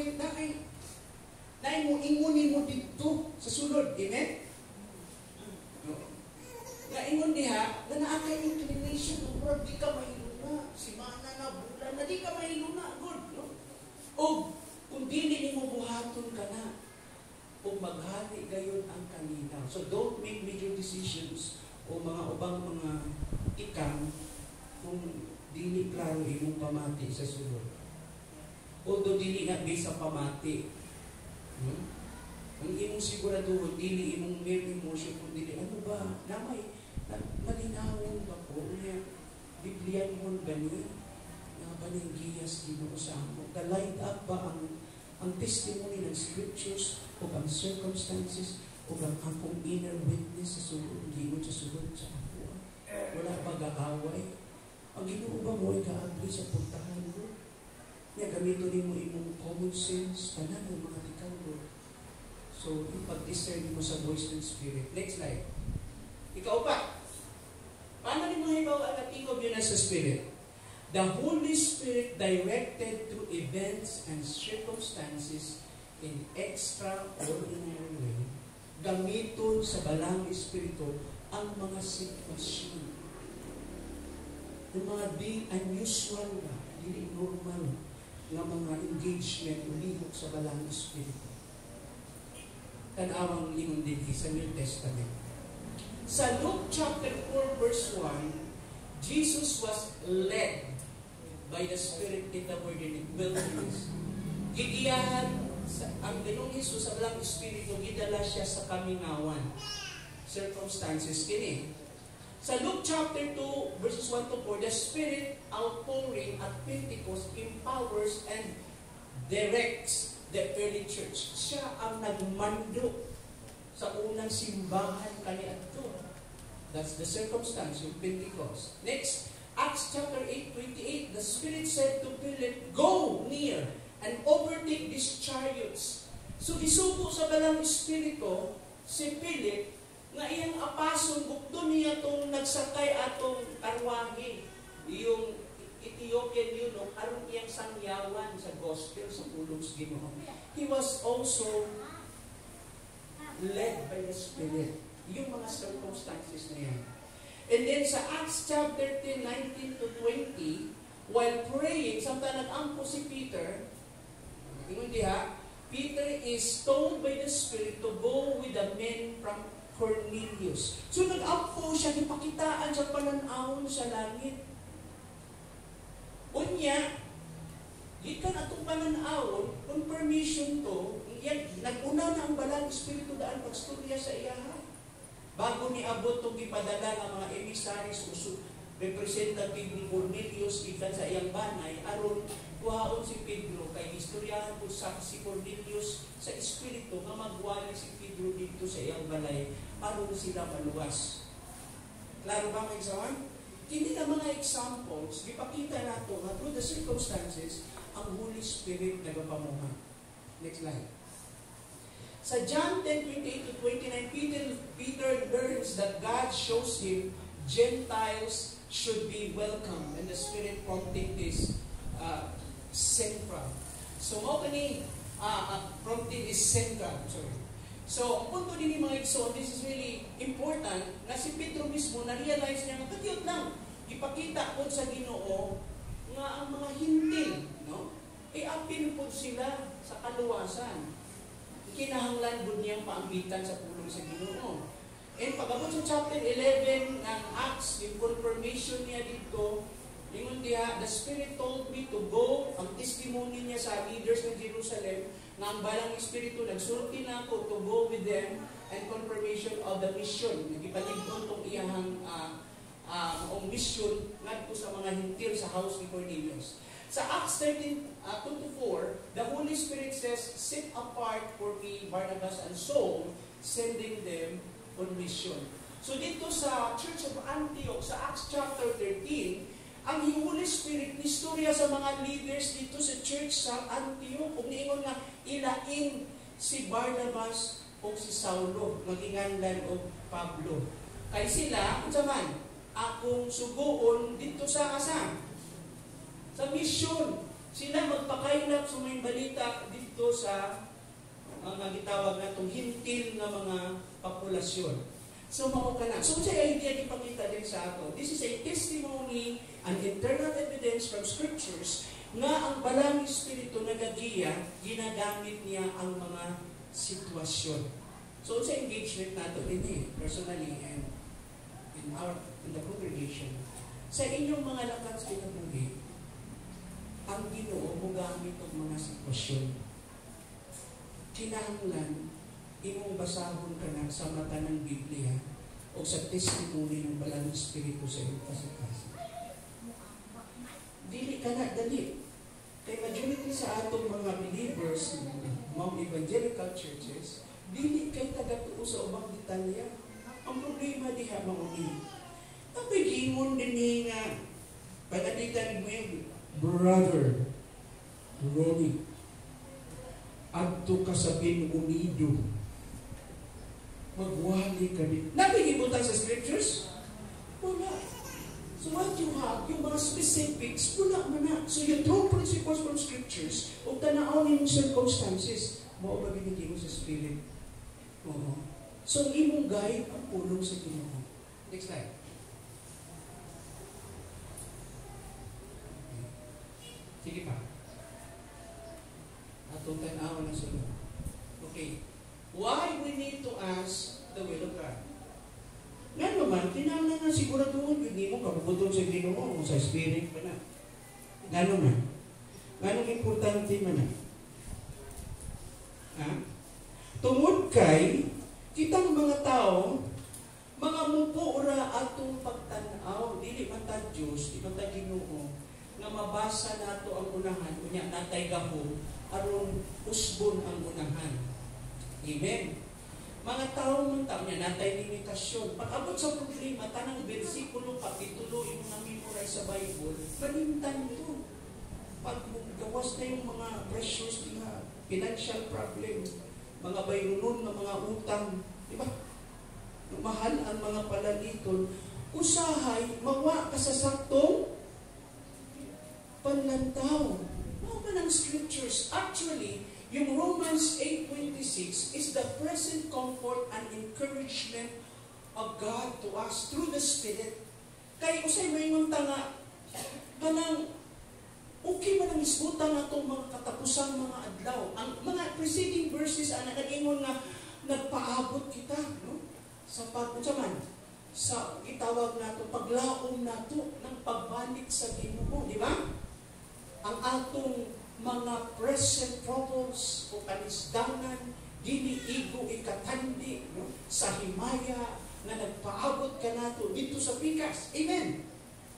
ingunin mo dito sa sulod. Amen? Naingon niya, na naakay inclination, murag di ka mahiluna, simana na, bulan na, di ka mahiluna, good, no? O, kung dili mo buhaton ka na, o maghari gayon ang kanina. So, don't make major decisions o mga ubang mga ikang kung dili klaro imong pamati sa sulod. Although dili na based sa pamati, no? Ang imong siguraduhon, dili imong mere emotion, kung dili, ano ba, namay, malinawon ba po niya, Biblian mo gani, na paningiyas Ginoo sa ako. Ka-light up ba ang testimony ng scriptures o ang circumstances o ang akong inner witness sa sulod, Ginoo sa sulod sa ako. Wala ba gaaway? Ang Ginoo ba mo ay kaagri sa puntahan mo? Niya gamito ni mo imong common sense, tanan ng mga tikaw mo. So, yung pag-discern mo sa voice ng Spirit. Next slide. Ikaw pa. Paano ni mga ibaw ang natingog yun sa Spirit? The Holy Spirit directed through events and circumstances in extraordinary way. Gamiton sa balang Espiritu ang mga sitwasyon. Yung mga di unusual na, di normal na mga engagement ulihok sa balang Espiritu. Tanawang ingon din sa New Testament. Sa Luke chapter 4 verse 1, Jesus was led by the Spirit in the wilderness. Gigiyahan ang Ginoong Hesus sa balang Espiritu, gidala siya sa kamingawan. Circumstances kini. Sa Luke chapter 2 verses 1 to 4, the Spirit outpouring at Pentecost empowers and directs the early church. Siya ang nagmando sa unang simbahan kaniadto. That's the circumstance, yung Pentecost. Next, Acts chapter 8:28, the Spirit said to Philip, "Go near and overtake these chariots." So, gisugo sa balang Espiritu, si Philip, nga iyang apason, bukdo niya itong nagsakay atong arwahe, yung Ethiopian eunuch, aron iyang sangyawan sa gospel, sa pulong sa Ginoo. He was also led by the Spirit. Yung mga circumstances na yan. And then sa Acts chapter 10, 19 to 20, while praying, samtang nag-ampo si Peter, ingon diha, Peter is told by the Spirit to go with the men from Cornelius. So nag-ampo siya, ipakitaan siya pananawon sa langit. Unya, gikan atong pananawon, confirmation to, yan, nag-una na ang balang Espiritu daan pagstorya sa iyaha. Bago ni abot itong ipadala ng mga emissaries o representative ni Cornelius ikan sa iyang banay, aron kuhaon si Pedro, kay istoryahan po sa si Cornelius sa Espiritu nga magwali si Pedro dito sa iyang balay, aron sila maluwas. Klaro ba mga igsawan? Hindi na mga examples, ipakita nato na through the circumstances, ang Holy Spirit nagapamuha. Next slide. Sa John 10:28 to 29, Peter learns that God shows him Gentiles should be welcome, and the Spirit prompting this central. So, prompting is central. Sorry. So, ang punto din ni mga igsoon, this is really important, na si Pedro mismo, na-realize niya, katiyot lang, ipakita po sa Ginoo nga ang mga hintil, no? Apil po sila sa kaluwasan. Kinahanglan po niyang paambitan sa pulong sa Ginoo. And pag-abot sa chapter 11 ng Acts, yung confirmation niya dito, ingon diha, the Spirit told me to go, ang testimony niya sa leaders ng Jerusalem, na ang balang Espiritu, nagsulti na ako to go with them, and confirmation of the mission. Nagipaligon itong iyahang mission ngadto sa mga hintil sa house ni Cornelius. Sa Acts 13:2-4, the Holy Spirit says, "Set apart for me Barnabas and Saul, sending them on mission." So dito sa Church of Antioch, sa Acts chapter 13, ang Holy Spirit nistorya sa mga leaders dito sa Church sa Antioch, kung niingon nga ilain si Barnabas o si Saulo, maginganlan o Pablo. Kay sila, unsa man, akong suguon dito sa asa. Sa misyon. Sila magpakailap sa may balita dito sa mga gitawag na itong hintil na mga populasyon. So, mao ka na. So, sa idea ipakita din sa ato. This is a testimony, an internal evidence from scriptures nga ang balang espiritu nagagiya, ginagamit niya ang mga sitwasyon. So, sa engagement nato din personally and in the congregation, sa inyong mga lakad sa kinabuhi, ang Ginoo mo gamit ang mga sitwasyon. Kinahanglan, imong basahon ka na sa mata ng Biblia o sa testimony ng Balang Espiritu sa iyong kasakasa. Dili ka na dali. Kay majority sa atong mga believers, mga evangelical churches, dili kay taga-tuo sa ubang detalya. Ang problema diha mauni. Napigingon din nga, pagaditan mo yung Brother Ronnie, adto ka sa Unido, magwali ka din. Napigibutan sa scriptures? Wala. So what you have, yung mga specifics, wala man na. So you draw principles from scriptures o tanawin yung circumstances. Mao ba binigay mo sa spirit? Oo. So imong guide ang pulong sa Ginoo. Next slide. Sige pa. Atong tanaw na sunod. Okay. Why we need to ask the will of God? Nga naman, kinahanglan na siguraduhin hindi mo kabubuton sa Ginoo o sa spirit pa na. Nga naman. Ganong importante man na. Tungod kay kitang mga tao, mga mupo ora atong pagtanaw, dili man ta Diyos, di man ta Ginoo, nga mabasa nato ang unahan, unya natay gahom, aron usbon ang unahan. Amen. Mga tao man tao niya, natay limitasyon. Pag-abot sa problema, tanang versikulo, kapitulo, yung na-memorize sa Bible, malimtan ito. Pag gawas na yung mga precious, mga financial problem, mga bayronon na mga utang, di ba? Mahal ang mga palaliton, usahay, mawa ka sa saktong panlantaw. Ano ba ng scriptures? Actually, yung Romans 8:26 is the present comfort and encouragement of God to us through the Spirit. Kaya usay may mong tanga, kanang okay man ang isbutan na itong mga katapusang mga adlaw. Ang mga preceding verses ang nag-ingon na nagpaabot kita, no? Sa pagkutsaman, sa itawag na ito, paglaom na ito ng pagbalik sa Ginoo, di ba? Ang atong mga present troubles o kanisdangan, diniigo ikatandi, no? Sa himaya na nagpaabot ka nato dito sa pikas. Amen.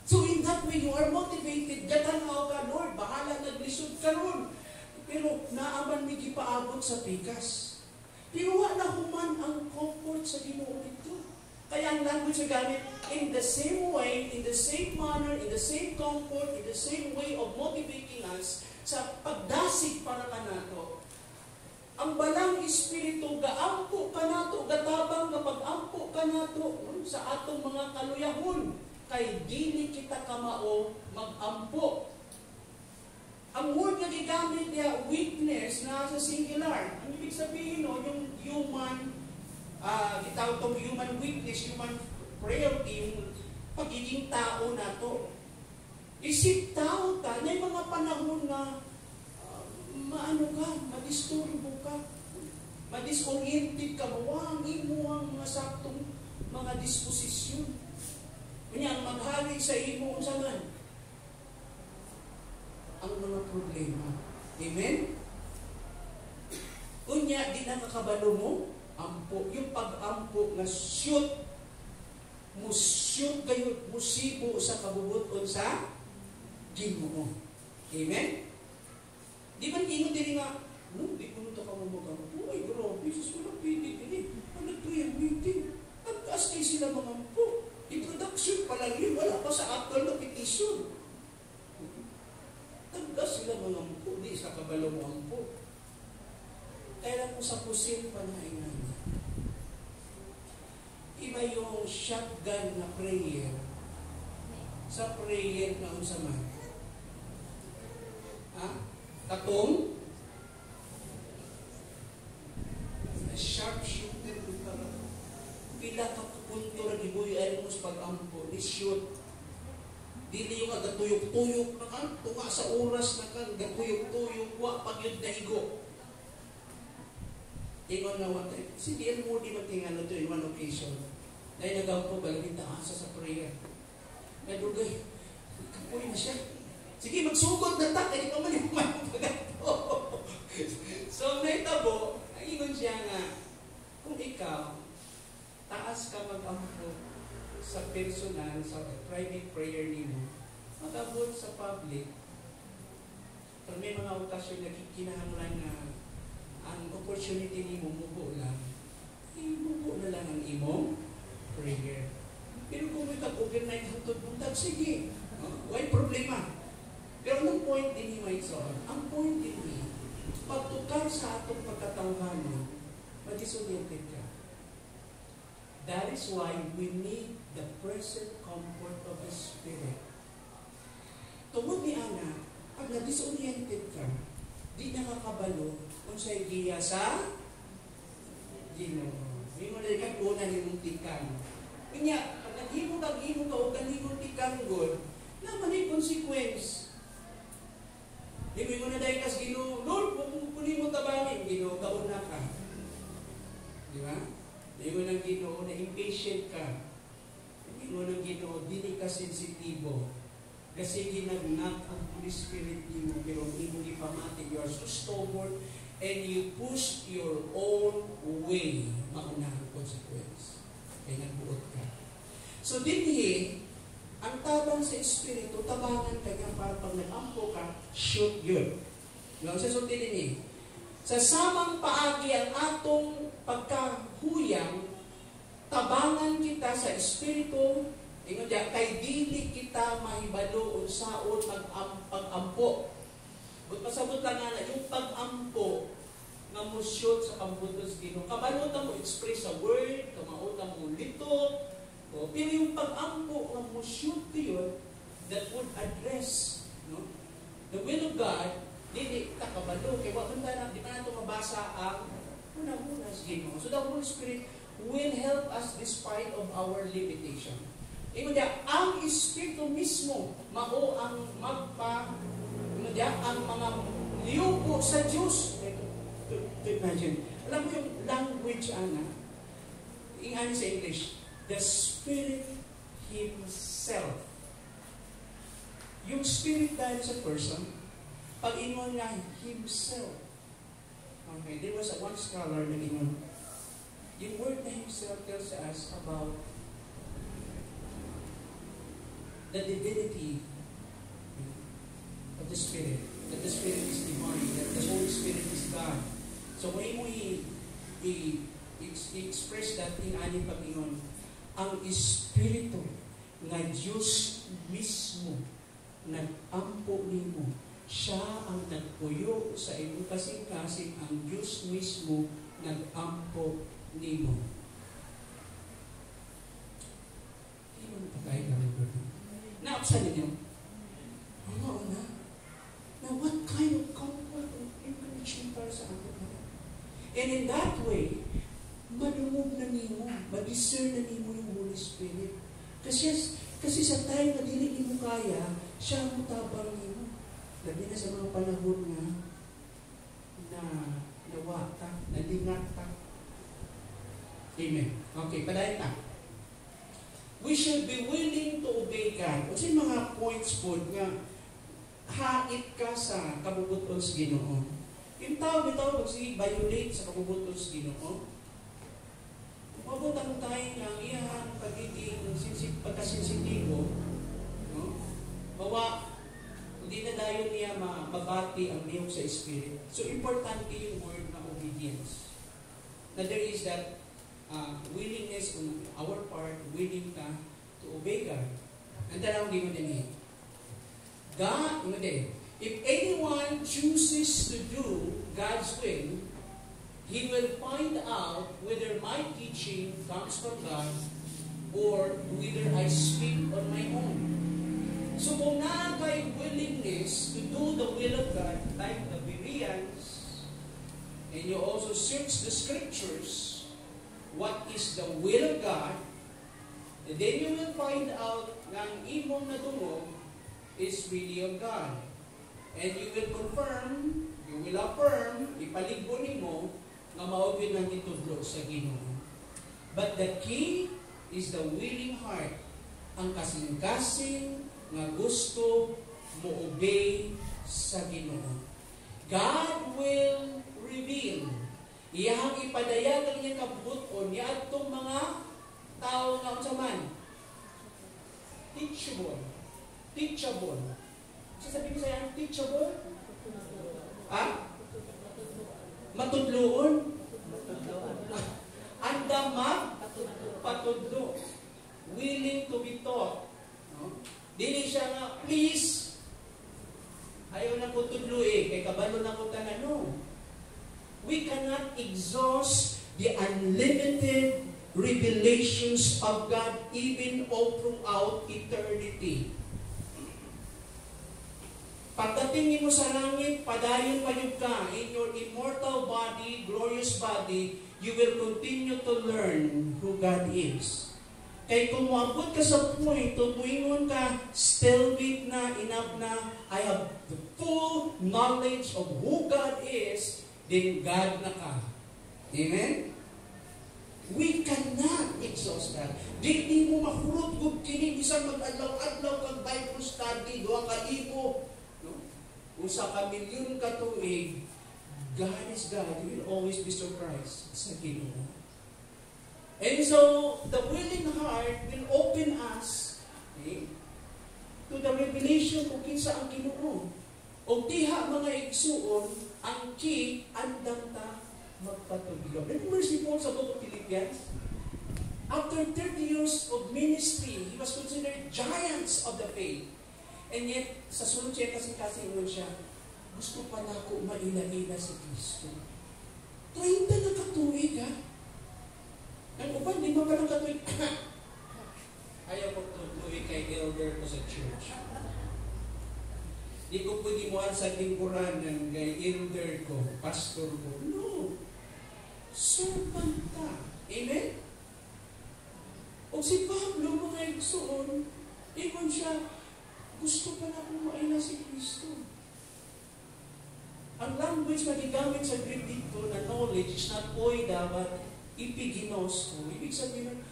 So in that way, you are motivated. Gatanaw ka, Lord, bahala naglisod ka ron. Pero naaman may gipaabot sa pikas. Pero wala human ang comfort sa Ginoo dito. Kaya ang language na gamit, in the same way, in the same manner, in the same comfort, in the same way of motivating us sa pagdasig para ka nato. Ang balang espiritu, gaampo ka nato, gatabang kapag ampo ka nato sa atong mga kaluyahon, kay dili kita kamao mag-ampo. Ang word na gigamit niya, weakness, na sa singular. Ang ibig sabihin, no, yung human, itawag itong human weakness, human frailty, yung pagiging tao na to. Isip tao ka, na yung mga panahon na maano ka, madisturbo ka, madisoriented ka, mawangin mo ang mga saktong mga disposisyon. Kanya, maghalik sa imo sa man ang mga problema. Amen? Kunya, di nakakabalo mo, ampo. Yung pag-ampo nga shoot, musyot kayo, musibo sa kabubuton sa Ginoo. Amen? Di ba tingin din nga, no, di ko nito ka mamagampo. Ay, grabe, sus, walang pili din. Ang nag-prayer meeting. Pagkas kayo sila mangampo. Introduction pa lang yun, wala pa sa actual na petition. Tagdas sila mangampo, di sa kabalo mo ampo. Kaya lang mo sa pusin panahingay. Iba yung shotgun na prayer sa prayer na unsa man? Ha? Katong sharp shooter ka. Pila ka punto ra gibuy-an mo sa pag-ampo, ni shoot. Dili yung agatuyok-tuyok na kan, tunga sa oras na kan, gatuyok-tuyok, wa pag yun nahigo. Ingon na one time, si D.L. Moody magtingalo to in one occasion. Dahil nag-ampo, balagin taasa sa prayer. Nadugay, kapoy na siya. Sige, magsugod na ta, kaya naman yung pagato. So, naitabo, ingon siya nga, kung ikaw, taas ka mag-ampo sa personal, sa private prayer nimo, mag-abot sa public, pag may mga okasyon na kinahanglan na ang opportunity nimo mubo lang, mubo na lang ang imong prayer. Pero kung may kag-overnight hantod buntag, sige, why problema? Pero anong point din ni Maison? Ang point din ni, pagtukar sa atong pagkatawhan, madisoriented ka. That is why we need the present comfort of the Spirit. Tungod ni Ana, pag na-disoriented ka, di nakakabalo kung sa'y giya sa Ginoo. Hindi mo na ikaw una ni mong tikang. Kanya, pag naghimo ka o kanimo tikang God, naman ay consequence. Di mo na dahil kas Ginoo, Lord, kunin mo tabanin, Ginoo, kauna ka. Di ba? Di mo nang Ginoo, na impatient ka. Di mo nang Ginoo, dili ka sensitibo. Kasi ginagnak ang Holy Spirit mo, pero hindi mo ipamati. You are so stubborn and you push your own way. Mauna ang consequence. Kaya nagbuot ka. So, dinhi, ang tabang sa Espiritu, tabangan ka niya para pag nag-ampo ka, shoot yun. Yung sa sunti dinhi, sa samang paagi ang atong pagkahuyang, tabangan kita sa Espiritu, ingon diya, kay dili kita mahibalo unsaon pag-ampo. But pasabot lang nga na, yung pag-ampo nga mo shoot sa kambutos Ginoo. Kabalo ta mo express sa word, kamauta mo lito. Pero yung pag-ampo nga mo shoot yun, that would address, no? The will of God, dili ta kabalo. Kaya wala na, di ba nato mabasa ang una-una sa Ginoo. So the Holy Spirit will help us despite of our limitation. Ang Espiritu mismo mao ang ang mga liyuko sa Diyos. To imagine. Alam mo yung language, ingani sa English, the Spirit Himself. Yung Spirit dahil sa person, pag ingon niya, Himself. Okay, there was one scholar na ingon, yung word na Himself tells us about the divinity of the Spirit, that the Spirit is divine, that the Holy Spirit is God. So when mo i-express that in aning pag-ingon, ang Espiritu nga Diyos mismo nag-ampo nimo, siya ang nagpuyo sa imo kasing-kasing, ang Diyos mismo nag-ampo nimo. Hindi mo pagkain kami, brother. Naapsan ninyo? Oo na. Now, what kind of comfort and encouragement para sa atin? And in that way, madumog na nimo, madiscern na nimo yung Holy Spirit. Kasi sa time na dili nimo kaya, siya ang mutabang nimo. Labi na sa mga panahon na nawata, nalingat ka. Amen. Okay, padayon na. We should be willing to obey God. O sa mga points po nga, hait ka sa kabubuton sa Ginoo. Yung tao bitaw mag-violate sa kabubuton sa Ginoo. Mabutang tayo ng iyan pagiging pagkasensitibo. No? Bawa, hindi na dayon niya mabati ang lihok sa Spirit. So, importante yung word na obedience. Na there is that willingness on our part, willing ka to obey God. And then, hindi mo din God, if anyone chooses to do God's will, he will find out whether my teaching comes from God or whether I speak on my own. So kung na kay willingness to do the will of God, like the Bereans, and you also search the scriptures, what is the will of God, and then you will find out na ang imong nadungog is really of God. And you will confirm, you will affirm, ipaligbo nimo nga mao gyud ang gitudlo sa Ginoo. But the key is the willing heart, ang kasing-kasing nga gusto mo obey sa Ginoo. God will reveal. Iyang ipadayag ang iyang kabuton niya atong mga tao nga unsaman. Teachable. Sasabihin sa iyang teachable? Matudloon? Andamag? Patudlo. Willing to be taught. No? Dili siya nga, please. Ayaw na ko tudlo kay kabalo na ko tanan. No. We cannot exhaust the unlimited revelations of God even all throughout eternity. Pagdating mo sa langit, padayon pa yun ka in your immortal body, glorious body, you will continue to learn who God is. Kaya kung muabot ka sa point, tumuingon ka, still weak na, enough na, I have the full knowledge of who God is, then God na ka. Amen? We cannot exhaust that. Di mo mahurot kung kining isang mag-adlaw-adlaw kang Bible study, doon ka ibo. No? Kung sa kamilyon ka tuig, God is God. You will always be surprised sa Ginoo. And so, the willing heart will open us to the revelation kung kinsa ang Ginoo. O diha mga igsuon, ang key, andam ta magpatuglo. Remember si Paul sa book of Philippians? After 30 years of ministry, he was considered giants of the faith. And yet, sa sunod siya kasi siya, gusto pa na ako maila-ila si Kristo. 30 na katuig, ha? Ang uban, 5 pa ng katuig. Ayaw ko tutuig kay elder ko sa church. Di ko pwede mo sa lingkuran ng kay elder ko, pastor ko. No. Servant ka. Amen? O si Pablo, mga igsoon, ikon siya, gusto pa na akong maila si Kristo. Ang language na gigamit sa Greek dito na knowledge is not oida, but epiginosko. Ibig sabihin,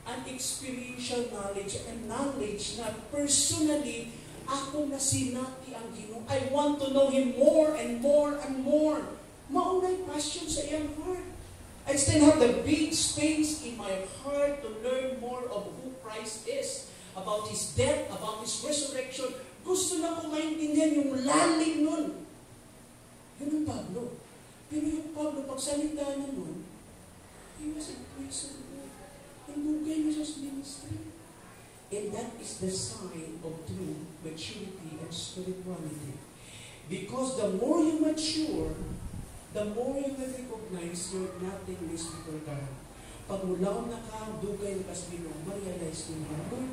an experiential knowledge and knowledge na personally, ako na sinati ang Ginoo. I want to know Him more and more and more. Maunay passion sa iyang heart. I still have the big space in my heart to learn more of who Christ is, about His death, about His resurrection. Gusto lang ko maintindihan yung lalim nun. Yun ang Pablo. Pero yung Pablo, pagsalita na nun, he was in prison. Nandugay niya sa ministry. And that is the sign of true maturity and spirituality. Because the more you mature, the more you will recognize you're nothing less before God. Pag mulaw na ka, dugay na kasbino, ma-realize mo na, Lord,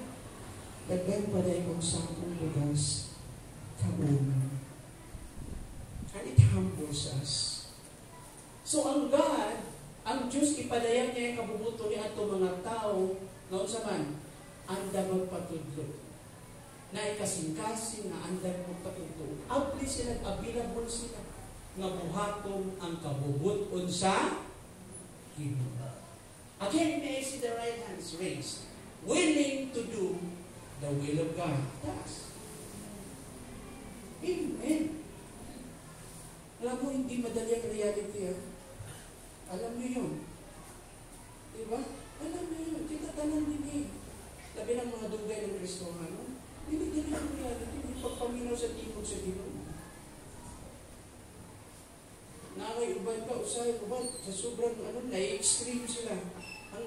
daghan pa rin kong sakong bugas kauna. And it humbles us. So ang God, ang Diyos, ipadayag niya yung kabubuto ni ato mga tao, na unsaman, anda magpatudlo. Na ikasing-kasing na anda magpatudlo. Abli sila, available sila. Nga buhaton ang kabubuton sa Ginoo. Again, may I see the right hands raised. Willing to do the will of God. That's. Amen. Alam mo, hindi madali ang reality. Alam mo yun. Diba? Alam mo yun. Kita tanan din Labi ng mga dugay ng Kristohan. Hindi ang reality. Hindi pagpaminaw sa tipog sa Ginoo. Nakay uban pa, usahay uban, sa sobrang na-extreme sila. Ang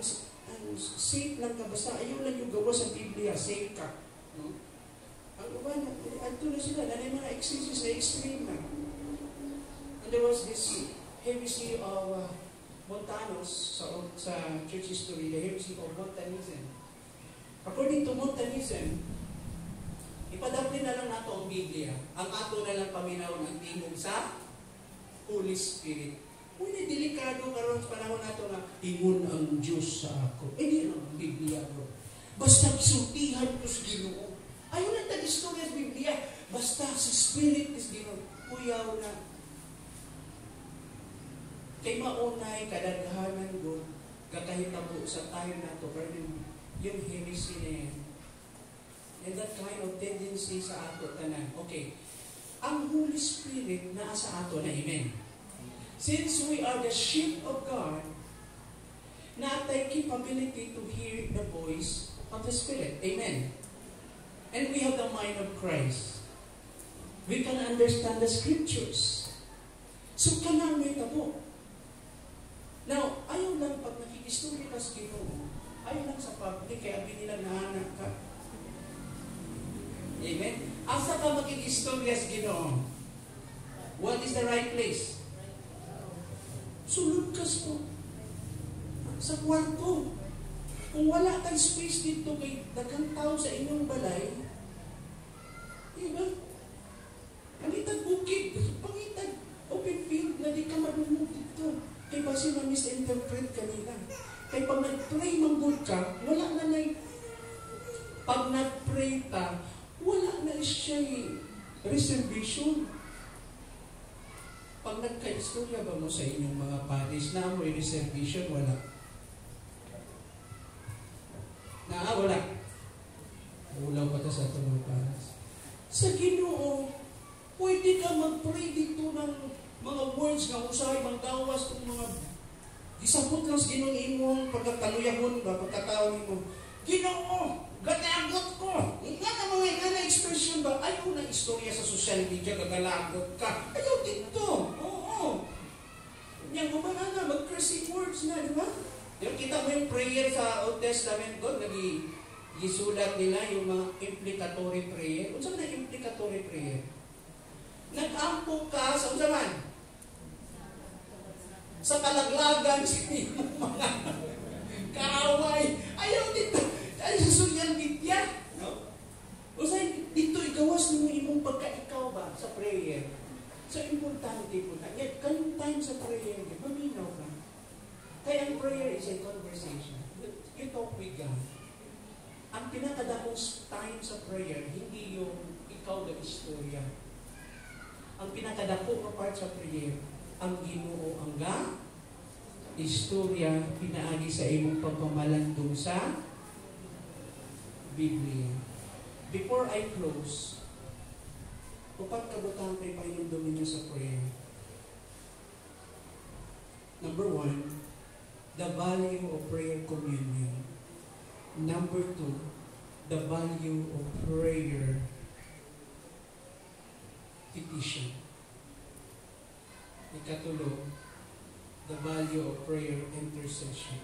safe lang ka, basta ayaw lang yung gawa sa Biblia, safe ka. No? Ang uban, anto na sila, nanay mga exegesis na extreme na. And there was this heresy of Montanos sa church history, the heresy of Montanism. According to Montanism, Ipadapli na lang nato ang Biblia. Ang ato na lang paminawon ang tingog sa Holy Spirit. Muna delikado karon sa panahon nato na ingon ang Diyos sa ako. Hindi lang ang Biblia, bro. Basta sultihan ko sa Ginoo. Ayaw na tag-istorya sa Biblia. Basta sa Spirit is Ginoo. Kuyaw na. Kay maunay, kadaghanan ko, kakahitabo sa time na to, pero yung heresy na yan. And that kind of tendency sa ato tanan. Okay. Ang Holy Spirit na sa ato na, amen. Since we are the sheep of God, natay capability to hear the voice of the Spirit. Amen. And we have the mind of Christ. We can understand the Scriptures. So, kanang may tabo. Now, ayaw lang pag nakikistorya ka sa Ginoo, ayaw lang sa public, kaya nila nahanap ka. Amen? Asa ka makikistorya sa Ginoo? What is the right place? Sulod ka sa kwarto. Kung wala kang space dito kay daghang tao sa inyong balay, diba? Pangitag bukid, pangitag open field na di ka marunong dito. Kaya basi ma-misinterpret kanila. Kaya pag nag-pray manggod ka, wala na pag nag-pray ka, wala na siya reservation. Pag nagka-istorya ba mo sa inyong mga paris na may reservation, wala. Wala. Ulaw pa ta sa ito mga paris. Sa Ginoo, pwede ka mag-pray dito ng mga words nga usahay, manggawas kung mga gisabot lang sa Ginoo imong pagkataluyahon ba, pagkatawin mo. Ginoo, ganagot ko. Nga na mga na expression ba? Ayaw na istorya sa social media, gagalagot ka. Ayaw dito. Oo. Yang kumana na, mag-cursing words na, di ba? Yung kita mo yung prayer sa Old Testament, God, nag-isulat nila yung mga implicatory prayer. Kung saan na implicatory prayer? Nag-ampo ka sa usaman. Sa kalaglagan sa mga kaaway. Ayaw dito. Ay, sa social media. No? O sa dito, ikawas mo imong pagka-ikaw ba sa prayer. So, importante po na. Yet, kanong time sa prayer, maminaw ka. Kaya ang prayer is a conversation. You talk with God. Ang pinakadakong time sa prayer, hindi yung ikaw na istorya. Ang pinakadako na part sa prayer, ang Ginoo ang istorya pinaagi sa imong pagpamalandong sa Biblia. Before I close, upat kabutang kay Panginoon ninyo sa prayer. Number 1, the value of prayer communion. Number 2, the value of prayer petition. Ikatulo, the value of prayer intercession.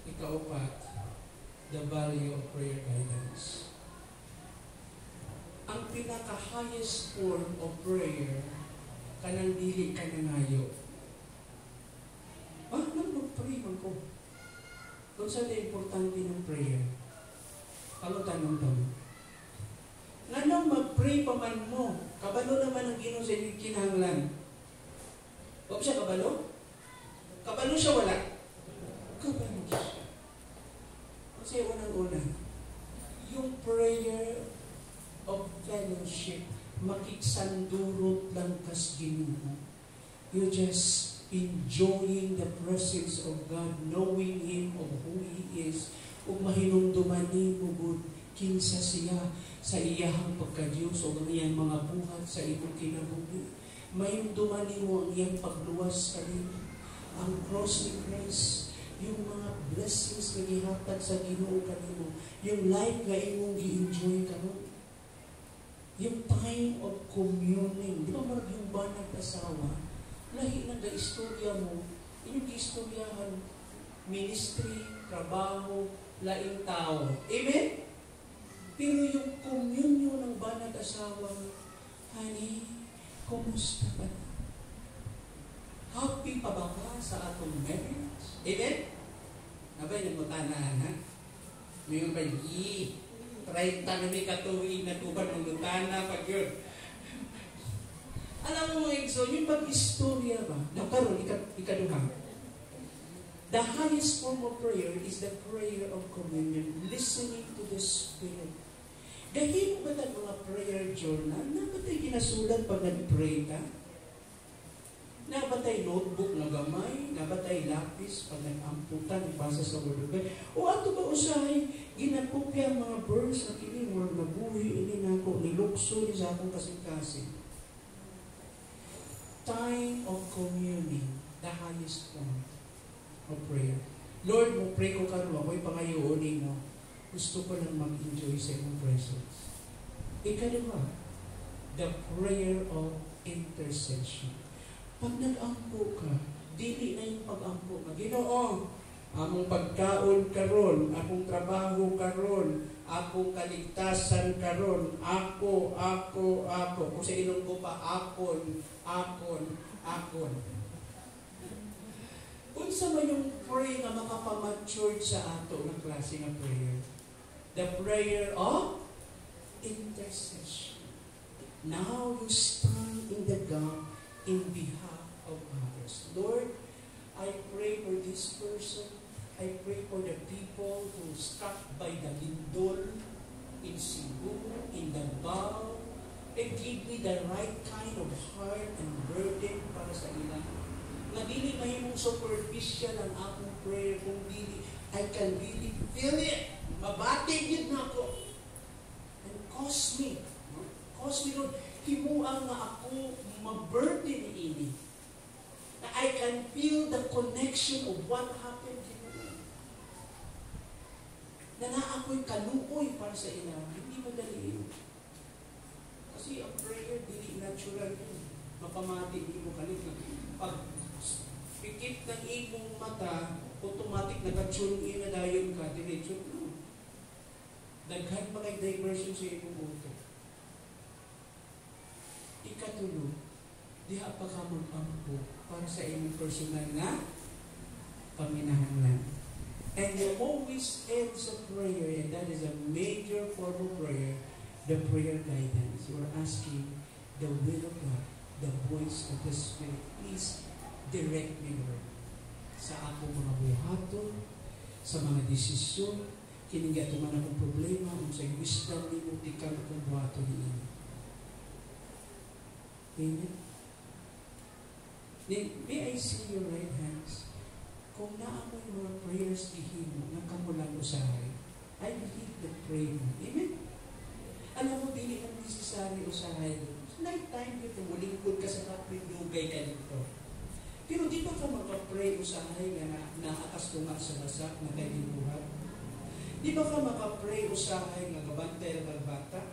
Ikaapat, the value of prayer guidance. Ang pinaka-highest form of prayer, kanang dili ka nangayo. Nang mag-pray man ko. Kung saan na importante ng prayer? Ano tanong daw? Nanong mag-pray pa man mo, kabalo naman ang Ginoo sa inyong kinahanglan. Huwag siya kabalo? Kabalo siya wala? Kabalo siya. Kasi unang-una, yung prayer of fellowship, makiksandurot lang kas Ginoo. You just enjoying the presence of God, knowing Him of who He is, ug mahinumduman nimo gud kinsa siya sa iyahang pagka-Diyos o ang iyang mga buhat sa imong kinabuhi. Mahinumduman nimo ang iyang pagluwas kanimo, ang cross ni Christ, yung mga blessings na gihatag sa Ginoo kanimo, yung life nga imong gi-enjoy karon. Yung time of communing, di ba marag yung banag asawa, lahi na istorya mo, inyong istoryahan, ministry, trabaho, laing tao. Amen? Pero yung communion ng banag asawa, honey, kumusta ka na? Happy pa ba ka sa atong marriage? Amen? Nabay, nagmutanan, ha? Ngayon pa, 30 na may katuwing na tuban ng lutana pag yun. Alam mo mga igsoon, yung pag-istorya ba? Nakaroon, ikaduha. The highest form of prayer is the prayer of communion, listening to the Spirit. Dahil mo ba tayo mga prayer journal? Na ba tayo ginasulat pag nag-pray ka? Na ba tayo notebook na gamay? Na ba tayo lapis pag nag-amputan, ipasa sa Word of God? O ato ba usahay, ginapupya ang mga verse na kini, Word na buhi, ini na ako, nilukso ni sa akong kasing-kasing. Time of communing, the highest form of prayer. Lord, mo pray ko karon, ako'y pangayoonin mo. Gusto ko lang mag-enjoy sa iyong presence. Ikalawa, the prayer of intercession. Pag nag-ampo ka, dili na yung pag-ampo ka. Ginoo, among pagkaon karon, akong trabaho karon, akong kaligtasan karon, ako. Kung sa ilong ko pa, akon. Unsa man yung prayer na makapamatured sa ato ng klase ng prayer? The prayer of intercession. Now you stand in the gap in behalf of others. Lord, I pray for this person. I pray for the people who struck by the lindol in Cebu, in Davao, and give me the right kind of heart and burden para sa ilang. Na dili mahimong superficial ang akong prayer, kung dili, I can really feel it. Mabating yun na ako. And cause me, Lord, himuang na ako maburden ini. Na I can feel the connection of what happened to me. Na ako'y kaluoy para sa ila. Hindi madali yun. Kasi ang prayer, dili natural yun. Mapamati, hindi mo kalit. Pag pikit ng imong mata, automatic naka-tune in na dayon ka, diretso no. Daghan pa kay diversion sa imong uto. Ikatulo, diha pa ka mag-ampo para sa imong personal na paminahanglan. And you always end sa prayer, and that is a major form of prayer, the prayer guidance. You are asking the will of God, the voice of the Spirit. Please direct me, Lord, sa akong mga buhaton, sa mga desisyon, kiningga man akong problema, sa wisdom ni mo, tikang akong buhaton niya. Amen? May I see your right hands? Kung naamoy mga prayers gihimo, nakamulang usahay, I believe the pray mo. Amen? Alam mo, dili ang necessary usahay. Lifetime dito, mulingkod ka sa kapit, dugay ka dito. Pero di ba ka makapray usahay nga naakas ko nga sa basak na kay dibuhat? Di ba ka makapray usahay nga gabantay ng bata?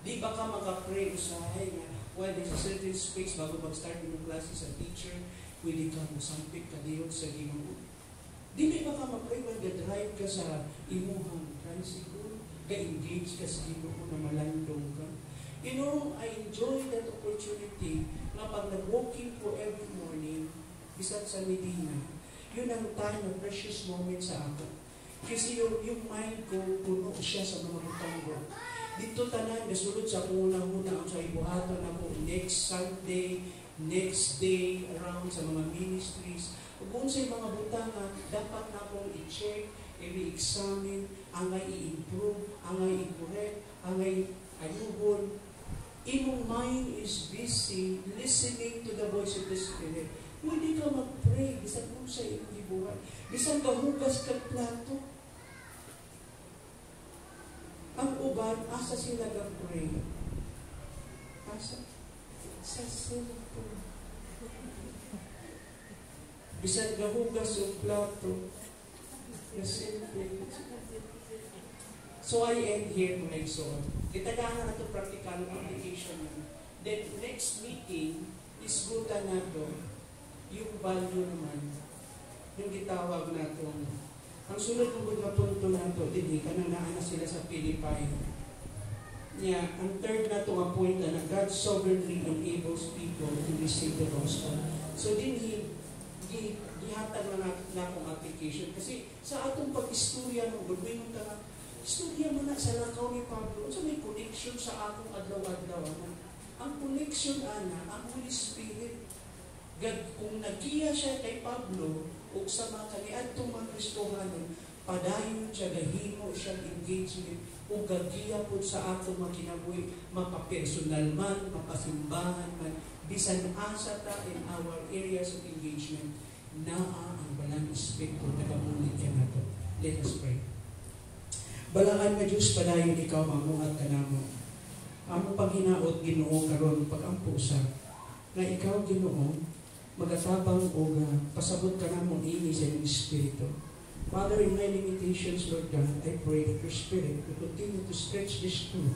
Di ba ka makapray usahay nga there's a certain space bago mag-start yung klase sa teacher, pwede ka musampik ka diyon sa Ginoo? Di ba ka mapray when drive ka sa imuhang tricycle, ka-engage ka sa Ginoo na malandong ka? You know, I enjoy that opportunity na pag nag-walking ko every morning, bisan sa Medina, yun ang time ng precious moment sa ako. Kasi yung mind ko, puno siya sa mga butanggo. Dito tanan, nasulod sa unang-una ang sa ibuhaton ako next Sunday, next day, around sa mga ministries. Kung sa mga butanga, dapat na akong i-check, i-examine, angay i-improve, angay i-correct, angay ayubon. Imong mind is busy listening to the voice of the Spirit. Pwede ka mag-pray, bisan kung sa iyong ibuhat. Bisan kahugas ka plato. Ang uban, asa sila mag-pray? Asa? Sa cellphone. Bisan kahugas yung plato. Sa cellphone. So I end here to make so. Kitagahan na ito practical application. Then next meeting, isgutan na ito yung value naman. Yung gitawag na ito. Ang sunod ng mga punto na ito, hindi ka nang naana sila sa Philippine. Yeah, ang third na ito ang point na God sovereignly enables people to receive the gospel. So din gihatag na akong application. Kasi sa atong pag-istorya mo, gulwingon ka nga, istorya mo na sa lakaw ni Pablo, so may connection sa akong adlaw-adlaw. Ang connection, ana, ang Holy Spirit. Kung nagiya siya kay Pablo, o sa mga kaniadtong mga Kristohanon, padayon siya, gahimo siyang engagement, o gagiya po sa atong mga kinabuhi, mapapersonal man, mapasimbahan man, bisan asa ta in our areas of engagement, naa ang balang Espiritu, nagamulit ka na to. Let us pray. Balangan nga Diyos, padayon ikaw, mamuhat ka na mo. Amo paghinaot, Ginoo, karon pag-ampo sa, na ikaw, Ginoo, magatabang o pasabot ka na mo ini sa iyong Espiritu. Father, in my limitations, Lord God, I pray that your Spirit will continue to stretch this truth,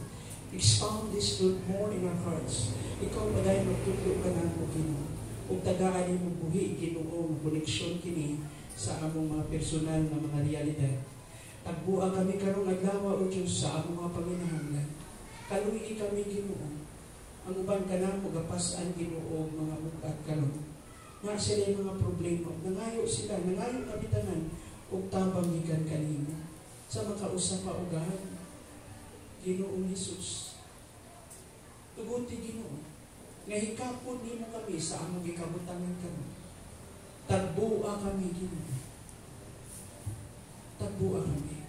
expound this truth more in our hearts. Ikaw pa dahil magtutulog ka na mo, Ginoo. Kung tagaan mo buhi, Ginoo, koneksyon kini sa among mga personal na mga realidad. Tagbuang kami karong adlaw, O Diyos, sa among mga panginahanglan. Kaluhi kami, Ginoo. Ang uban ka na mo, gapasan, Ginoo, mga bukat karon. Nga sila yung mga problema. Nangayo sila, nangayo kabitanan, o tabang-higan kanina. Sa makausap pa ugahan, Ginoong Jesus. Tuguti, Ginoo. Nga hikapon ni mo kami sa among gikabutangan kami. Tagbua kami, Ginoo. Tagbua kami.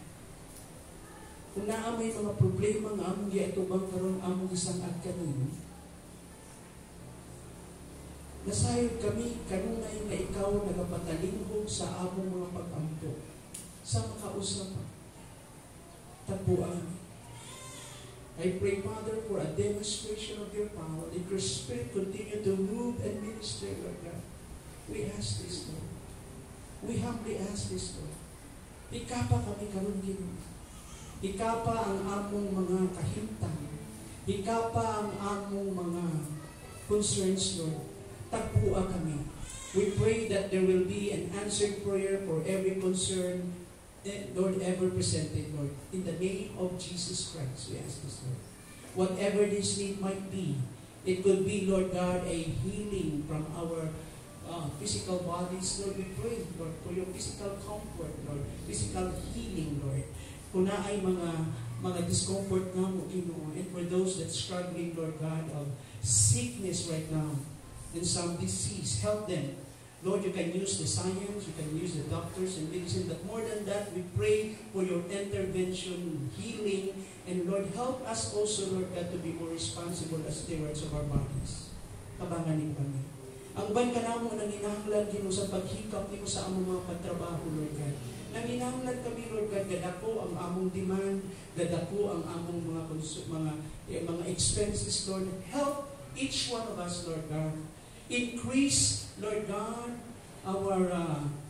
Kung naamay mga problema nga among giatubang karon among isangad kanino, nasayod kami kanunay na ikaw nagapatalingkog sa among mga pag-ampo. Sa makausap, tabuan. I pray, Father, for a demonstration of your power. Let your Spirit continue to move and minister, Lord God. We ask this, Lord. We humbly ask this, Lord. Ikapa kami karon, Ginoo. Ikapa ang among mga kahimtang. Ikapa ang among mga concerns, Lord. Tagpua kami. We pray that there will be an answered prayer for every concern, Lord, ever presented, Lord. In the name of Jesus Christ, we ask this, Lord. Whatever this need might be, it could be, Lord God, a healing from our physical bodies, Lord. We pray, Lord, for your physical comfort, Lord. Physical healing, Lord. Kung na ay mga discomfort nga mo, Ginoo, and for those that struggling, Lord God, of sickness right now, and some disease, help them. Lord, you can use the science, you can use the doctors and medicine, but more than that, we pray for your intervention, healing, and Lord, help us also, Lord God, to be more responsible as stewards of our bodies. Kabanganin kami. Ang ban ka na mo nanginahanglan, Ginoo, sa paghikap nimo sa among mga pagtrabaho, Lord God. Nanginahanglan kami, Lord God, gadako ang among demand, gadako ang among mga expenses, Lord. Help each one of us, Lord God. Increase, Lord God, our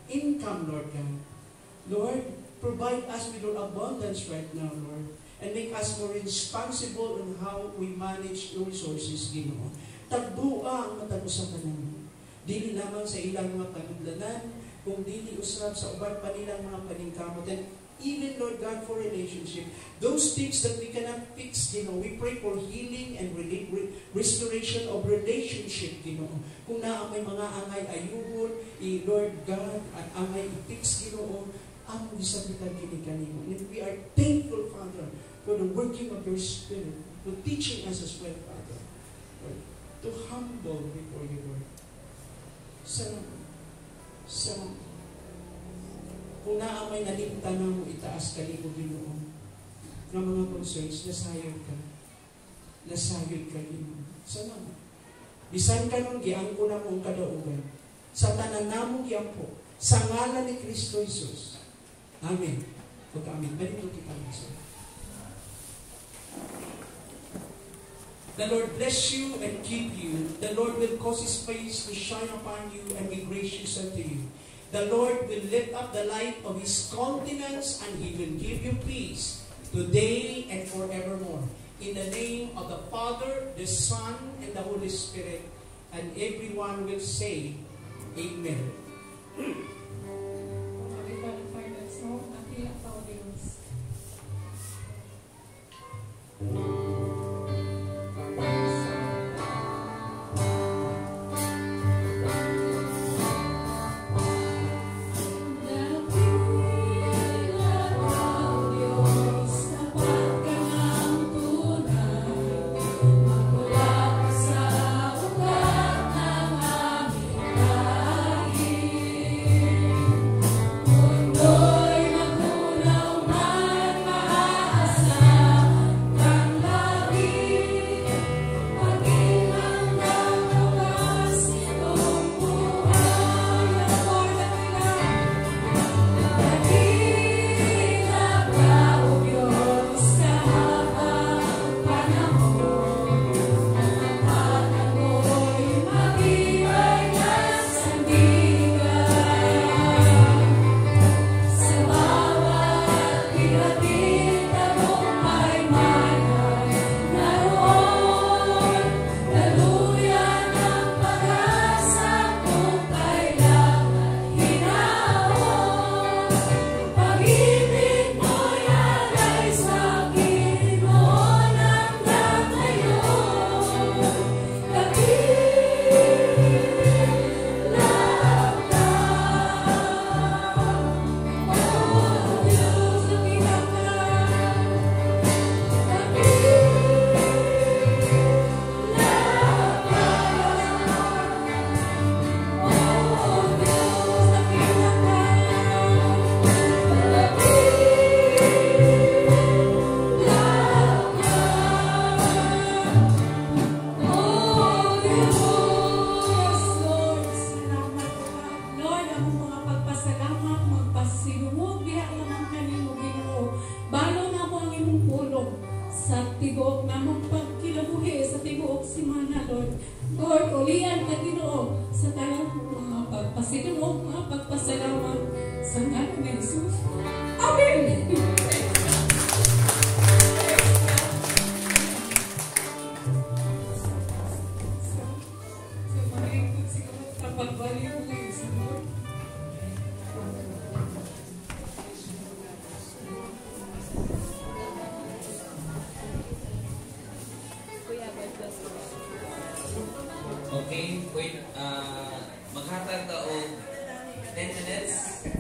income, Lord God. Lord, provide us with your abundance right now, Lord. And make us more responsible on how we manage your resources, Ginoo. Tagbua ang matag-usa ka naman. Dili lamang sa ilang mga panudlanan, kung dili usab sa uban pa nilang mga paningkamot. And even, Lord God, for relationship, those things that we cannot fix, Ginoo, we pray for healing and restoration of relationship, Ginoo. Kung na may mga angay ayuhon, Lord God, at angay i-fix, Ginoo, ang gisabitan kini kanimo. And we are thankful, Father, for the working of your Spirit, for teaching us as well, Father, Lord, to humble before you, Lord. Salamat. Kung naamay nalimta na mo, itaas ka libo, Ginoo. Ng mga concerns, nasayod ka. Nasayod ka, Ginoo. Salamat. Bisan ka nun, giangko na mong kadaugan. Sa tanan na mong giangko. Sa ngalan ni Kristo Jesus. Amen. Pagka-amen. Ganito kita, Lord. The Lord bless you and keep you. The Lord will cause His face to shine upon you and be gracious unto you. The Lord will lift up the light of His countenance and He will give you peace today and forevermore. In the name of the Father, the Son, and the Holy Spirit. And everyone will say, Amen. dagan ka Ginoo sa tanang mga pagpasidungog, mga pagpasalamat sa ngalan ni Jesus. Amen. Sa malikot siguro pagbalik ko kayo sa Lord. Okay, wait. Maghatag ka og 10 minutes.